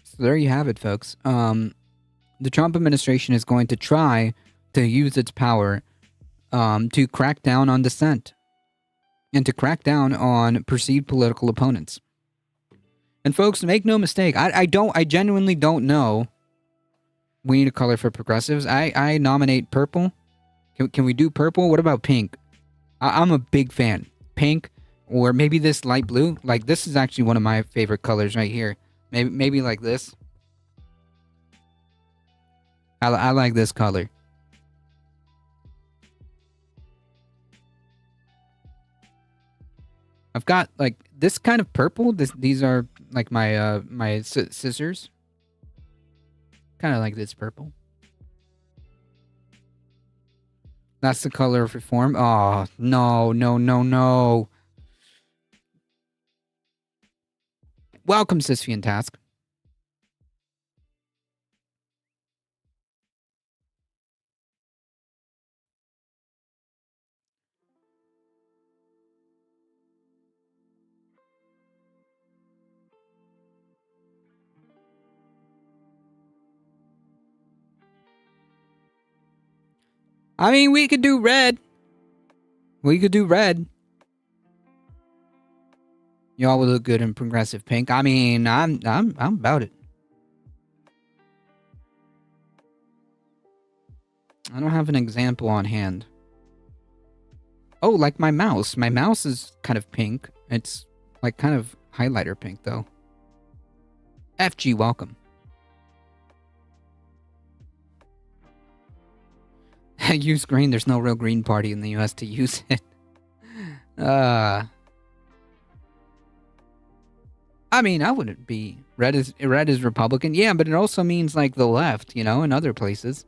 So there you have it, folks. The Trump administration is going to try to use its power to crack down on dissent and to crack down on perceived political opponents. And folks, make no mistake, I genuinely don't know. We need a color for progressives. I nominate purple. Can we do purple? What about pink? I'm a big fan. Pink, or maybe this light blue. Like, this is actually one of my favorite colors right here. Maybe like this. I like this color. I've got like this kind of purple. These are like my scissors. Kind of like this purple. That's the color of reform. Oh, no. Welcome, Sisyphean Task. I mean, we could do red. Y'all would look good in progressive pink. I mean, I'm about it. I don't have an example on hand. Oh, like my mouse. My mouse is kind of pink. It's like kind of highlighter pink though. FG, welcome. Use green. There's no real green party in the US to use it. I mean, I wouldn't be red is Republican. Yeah, but it also means like the left, you know, in other places.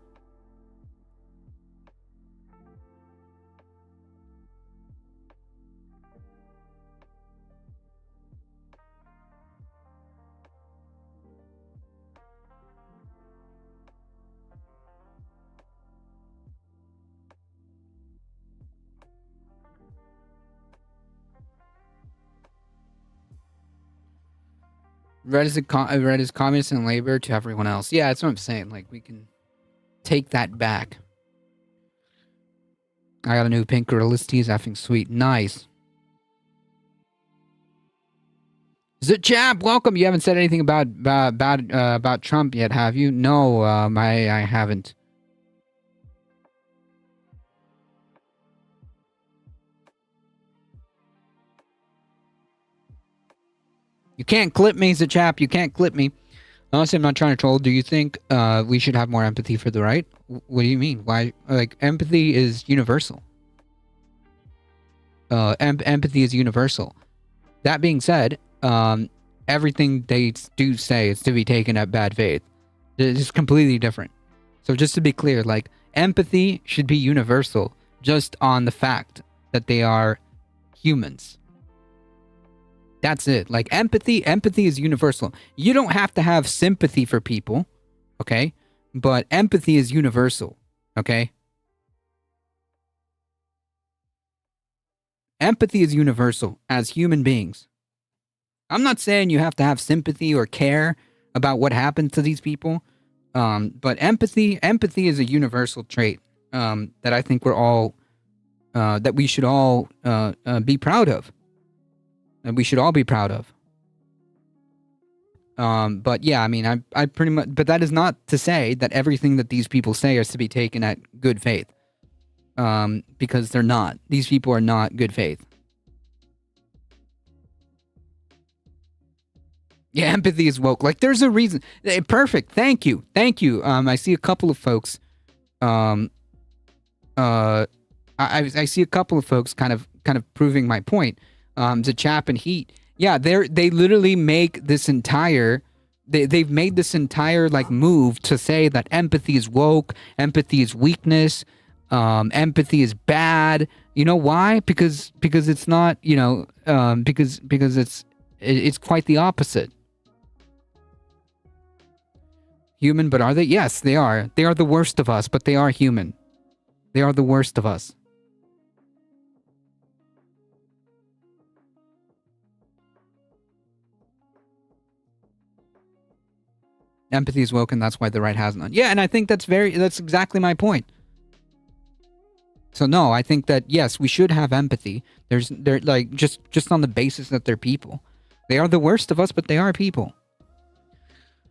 Red is communist and labor to everyone else. Yeah, that's what I'm saying. Like, we can take that back. I got a new pink Gorillas tee. Effing sweet. Nice. Chap, welcome. You haven't said anything about Trump yet, have you? No, I haven't. You can't clip me, Chap. You can't clip me. Honestly, I'm not trying to troll. Do you think we should have more empathy for the right? What do you mean? Why? Like, empathy is universal. Empathy is universal. That being said, everything they do say is to be taken at bad faith. It's completely different. So just to be clear, like, empathy should be universal just on the fact that they are humans. That's it. Like, empathy is universal. You don't have to have sympathy for people, okay? But empathy is universal, okay? Empathy is universal as human beings. I'm not saying you have to have sympathy or care about what happened to these people, but empathy is a universal trait that I think we're all that we should all be proud of. And we should all be proud of. But yeah, I mean, I pretty much, but that is not to say that everything that these people say is to be taken at good faith. Because they're not. These people are not good faith. Yeah, empathy is woke. Like, there's a reason. Perfect. Thank you. I see a couple of folks. I see a couple of folks kind of proving my point. Chap and Heat. Yeah, they literally make this entire. They've made this entire like move to say that empathy is woke, empathy is weakness, empathy is bad. You know why? Because it's not. You know, because it's quite the opposite. Human, but are they? Yes, they are. They are the worst of us, but they are human. They are the worst of us. Empathy is woke, and that's why the right has none. Yeah, and I think that's exactly my point. So no, I think that yes, we should have empathy. They're like just on the basis that they're people. They are the worst of us, but they are people.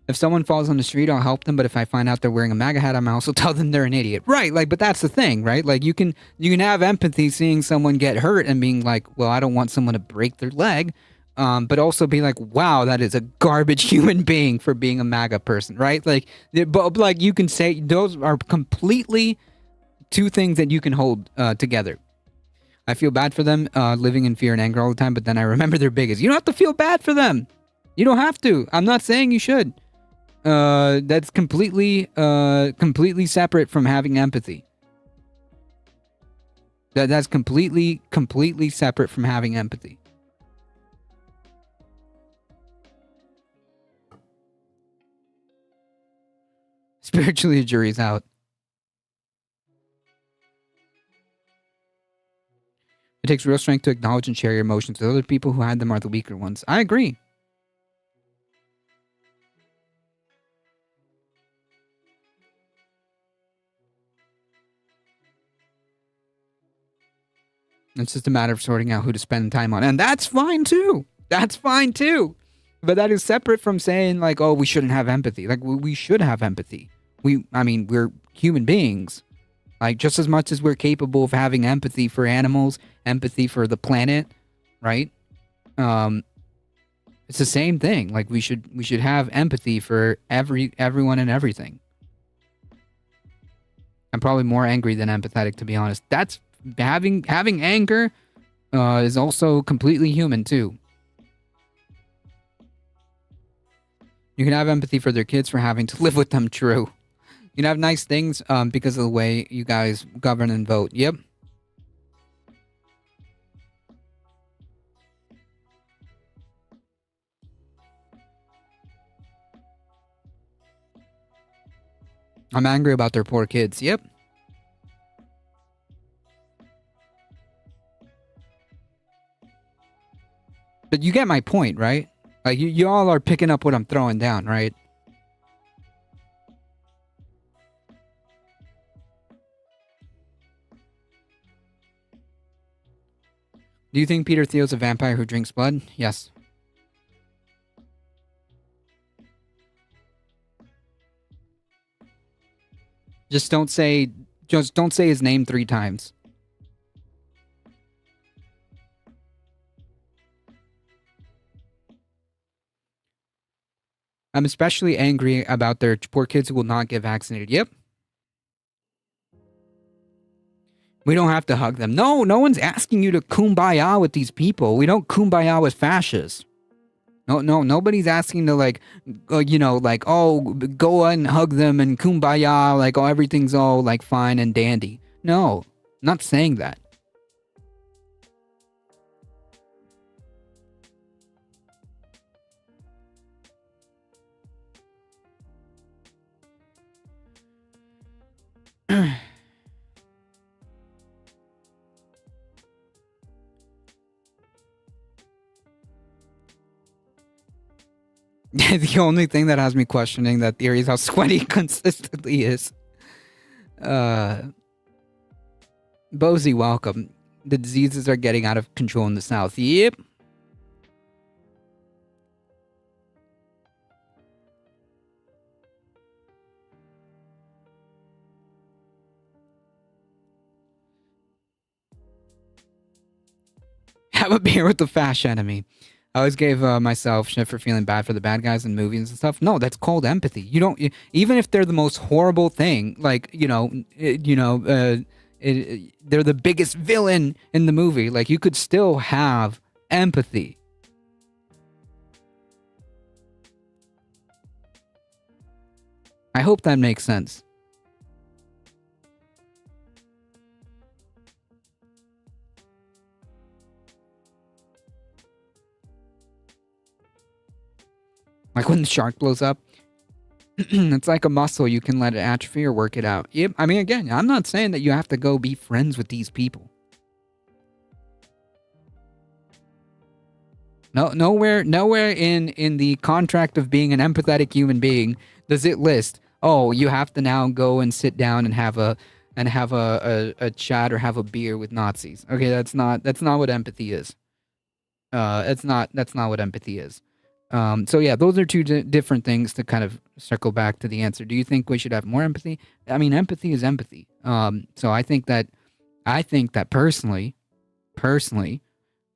If someone falls on the street, I'll help them, but if I find out they're wearing a MAGA hat, I'm also tell them they're an idiot. Right, like, but that's the thing, right? Like, you can have empathy seeing someone get hurt and being like, well, I don't want someone to break their leg, but also be like, wow, that is a garbage human being for being a MAGA person, right? Like, but like, you can say those are completely two things that you can hold together. I feel bad for them living in fear and anger all the time, but then I remember they're bigots. You don't have to feel bad for them. You don't have to. I'm not saying you should. That's completely separate from having empathy. That's completely separate from having empathy. Spiritually, the jury's out. It takes real strength to acknowledge and share your emotions. The other people who had them are the weaker ones. I agree. It's just a matter of sorting out who to spend time on. And that's fine too. That's fine too. But that is separate from saying like, oh, we shouldn't have empathy. Like, we should have empathy. We're human beings. Like, just as much as we're capable of having empathy for animals, empathy for the planet, right? It's the same thing. Like, we should have empathy for everyone and everything. I'm probably more angry than empathetic, to be honest. That's having anger is also completely human too. You can have empathy for their kids for having to live with them. True. You can have nice things because of the way you guys govern and vote. Yep. I'm angry about their poor kids. Yep. But you get my point, right? Like, you all are picking up what I'm throwing down, right? Do you think Peter Thiel's a vampire who drinks blood? Yes. Just don't say his name 3 times. I'm especially angry about their poor kids who will not get vaccinated. Yep. We don't have to hug them. No one's asking you to kumbaya with these people. We don't kumbaya with fascists. Nobody's asking to go and hug them and kumbaya, like, oh, everything's all like fine and dandy. No, not saying that. The only thing that has me questioning that theory is how sweaty he consistently is. Bozy, welcome. The diseases are getting out of control in the South. Yep. Have a beer with the Fash Enemy. I always gave myself shit for feeling bad for the bad guys in movies and stuff. No, that's called empathy. You don't, even if they're the most horrible thing, like, they're the biggest villain in the movie. Like, you could still have empathy. I hope that makes sense. Like when the shark blows up, it's like a muscle. You can let it atrophy or work it out. Yep. I mean, again, I'm not saying that you have to go be friends with these people. Nowhere in the contract of being an empathetic human being does it list, oh, you have to now go and sit down and have a chat or have a beer with Nazis. Okay, that's not what empathy is. That's not what empathy is. So yeah, those are two different things to kind of circle back to the answer. Do you think we should have more empathy? I mean, empathy is empathy. So I think that personally,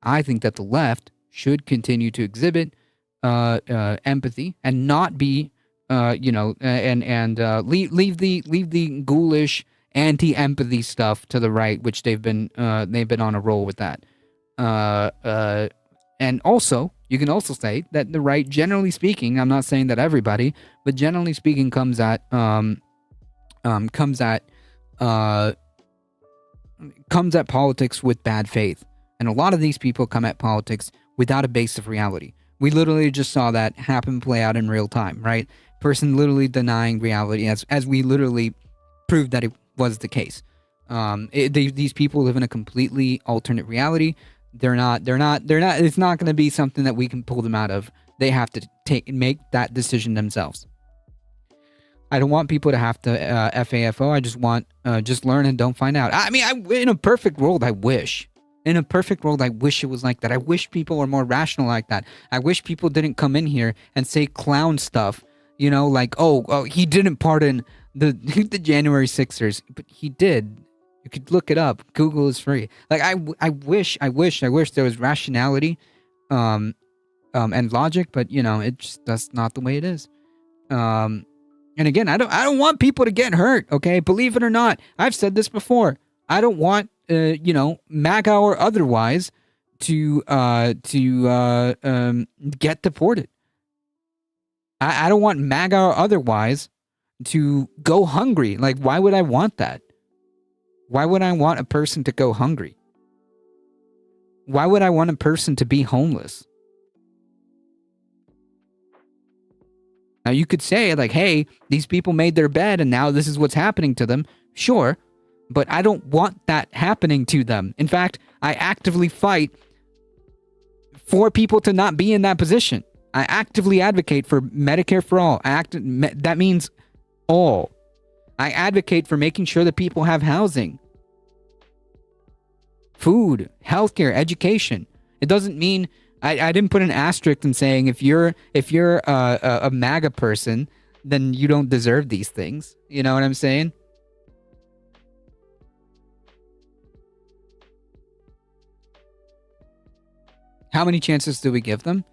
I think that the left should continue to exhibit empathy and not be leave the ghoulish anti-empathy stuff to the right, which they've been on a roll with that. And also, you can also say that the right, generally speaking, I'm not saying that everybody, but generally speaking, comes at politics with bad faith. And a lot of these people come at politics without a base of reality. We literally just saw that happen, play out in real time, right? Person literally denying reality as we literally proved that it was the case. These people live in a completely alternate reality. They're not, it's not going to be something that we can pull them out of. They have to make that decision themselves. I don't want people to have to FAFO. I just want, just learn and don't find out. I mean, in a perfect world, I wish. In a perfect world, I wish it was like that. I wish people were more rational like that. I wish people didn't come in here and say clown stuff. You know, like, oh, he didn't pardon the January 6ers, but he did. You could look it up. Google is free. Like, I wish there was rationality, and logic, but that's not the way it is. And again, I don't want people to get hurt. Okay, believe it or not, I've said this before. I don't want MAGA or otherwise to get deported. I don't want MAGA or otherwise to go hungry. Like, why would I want that? Why would I want a person to go hungry? Why would I want a person to be homeless? Now, you could say, like, hey, these people made their bed and now this is what's happening to them. Sure, but I don't want that happening to them. In fact, I actively fight for people to not be in that position. I actively advocate for Medicare for all. That means all. I advocate for making sure that people have housing, food, healthcare, education. It doesn't mean I didn't put an asterisk in saying if you're a MAGA person, then you don't deserve these things. You know what I'm saying? How many chances do we give them?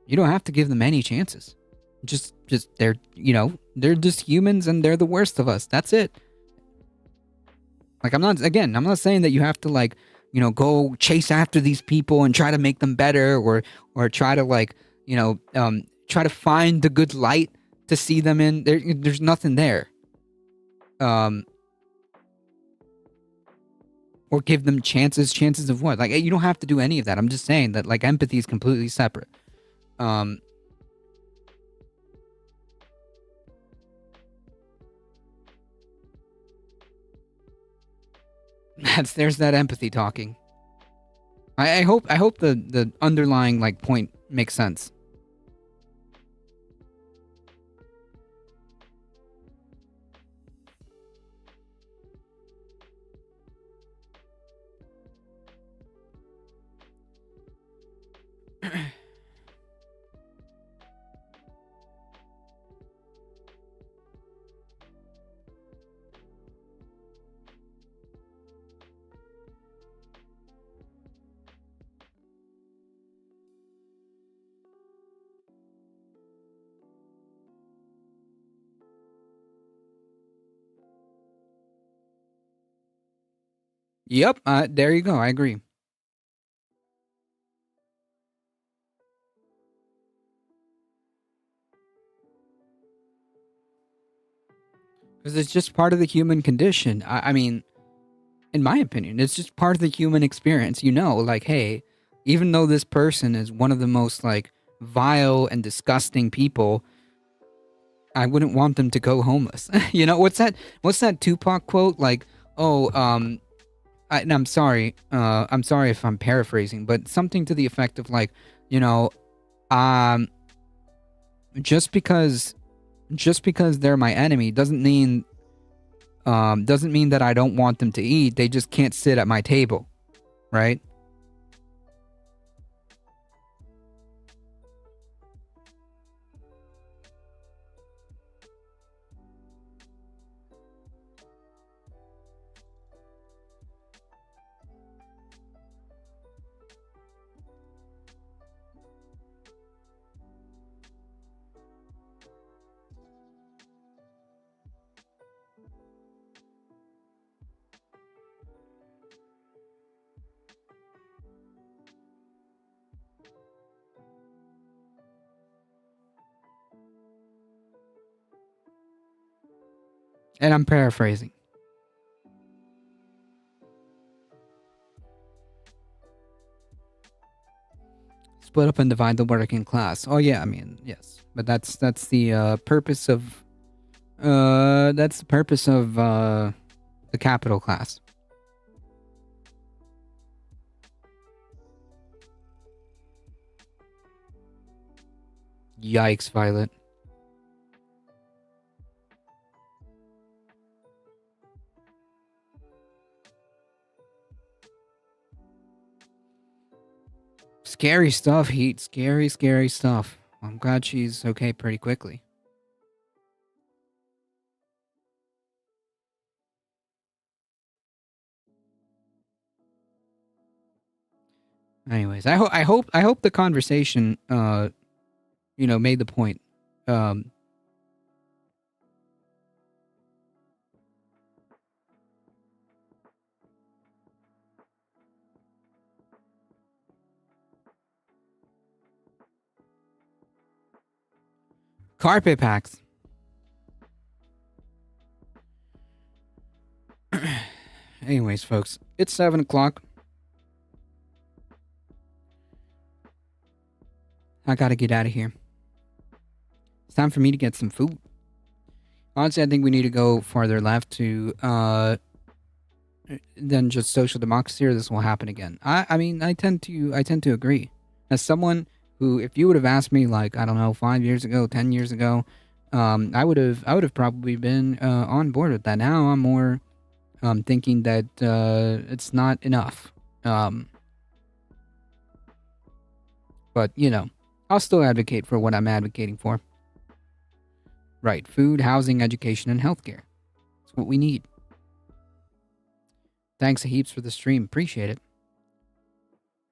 You don't have to give them any chances. Just they're just humans and they're the worst of us. That's it. Like I'm not saying that you have to like, go chase after these people and try to make them better or try to like, try to find the good light to see them in. There's nothing there. Or give them chances of what? Like you don't have to do any of that. I'm just saying that like empathy is completely separate. There's that empathy talking. I hope the underlying like point makes sense. Yep, there you go. I agree. Because it's just part of the human condition. I mean, in my opinion, it's just part of the human experience. Like, hey, even though this person is one of the most like vile and disgusting people, I wouldn't want them to go homeless. What's that Tupac quote? Like, oh, and I'm sorry if I'm paraphrasing, but something to the effect of like, just because they're my enemy doesn't mean that I don't want them to eat. They just can't sit at my table, right? And I'm paraphrasing. Split up and divide the working class. Oh yeah, I mean, yes. But that's the purpose of the capital class. Yikes, Violet. Scary stuff, Heat. Scary, scary stuff. I'm glad she's okay pretty quickly. Anyways, I hope the conversation made the point. Carpet packs. Anyways, folks, it's 7 o'clock. I gotta get out of here. It's time for me to get some food. Honestly, I think we need to go farther left to than just social democracy, or this will happen again. I mean, I tend to agree. As someone who, if you would have asked me, like, I don't know, 5 years ago, 10 years ago, I would have probably been on board with that. Now I'm more thinking that it's not enough. But, you know, I'll still advocate for what I'm advocating for. Right, food, housing, education, and healthcare. That's what we need. Thanks a heaps for the stream. Appreciate it.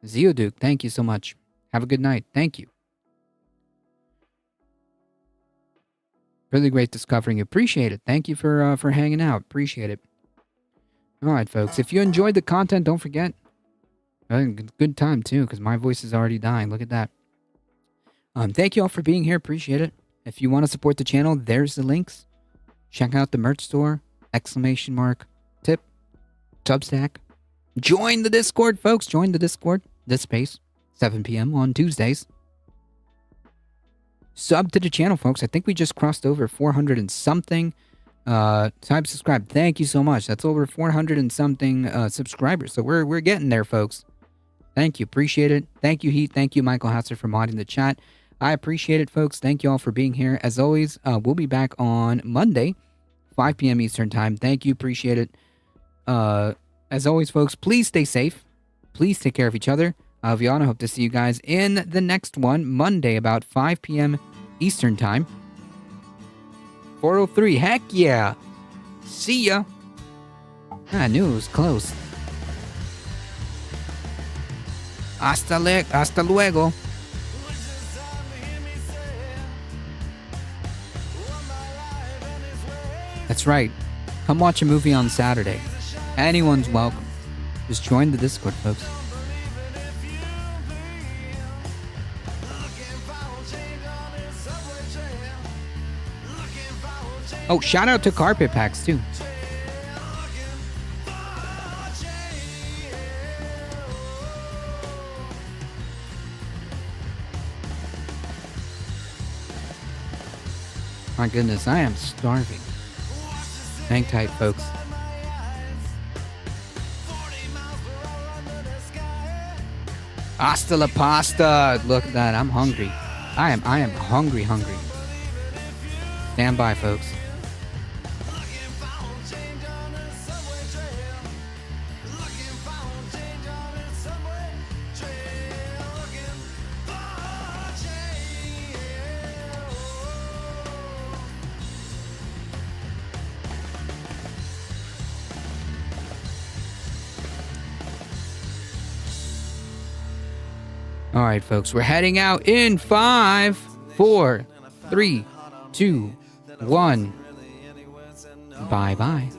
Zeoduke, thank you so much. Have a good night. Thank you. Really great discovering you. Appreciate it. Thank you for hanging out. Appreciate it. All right, folks. If you enjoyed the content, don't forget. Good time, too, because my voice is already dying. Look at that. Thank you all for being here. Appreciate it. If you want to support the channel, there's the links. Check out the merch store. ! Tip. Substack. Join the Discord, folks. Join the Discord. This space. 7 p.m. on Tuesdays. Sub to the channel, folks. I think we just crossed over 400 and something. Subscribe. Thank you so much. That's over 400 and something subscribers. So we're getting there, folks. Thank you. Appreciate it. Thank you, Heat. Thank you, Michael Hatzer, for modding the chat. I appreciate it, folks. Thank you all for being here. As always, we'll be back on Monday, 5 p.m. Eastern Time. Thank you. Appreciate it. As always, folks, please stay safe. Please take care of each other. Viana, hope to see you guys in the next one, Monday, about 5 p.m. Eastern Time. 403. Heck yeah. See ya. I knew it was close. Hasta luego. That's right. Come watch a movie on Saturday. Anyone's welcome. Just join the Discord, folks. Oh, shout out to Carpet Packs, too. My goodness, I am starving. Hang tight, folks. Hasta la pasta. Look at that. I'm hungry. I am hungry. Stand by, folks. All right, folks, we're heading out in 5, 4, 3, 2, 1. Bye-bye.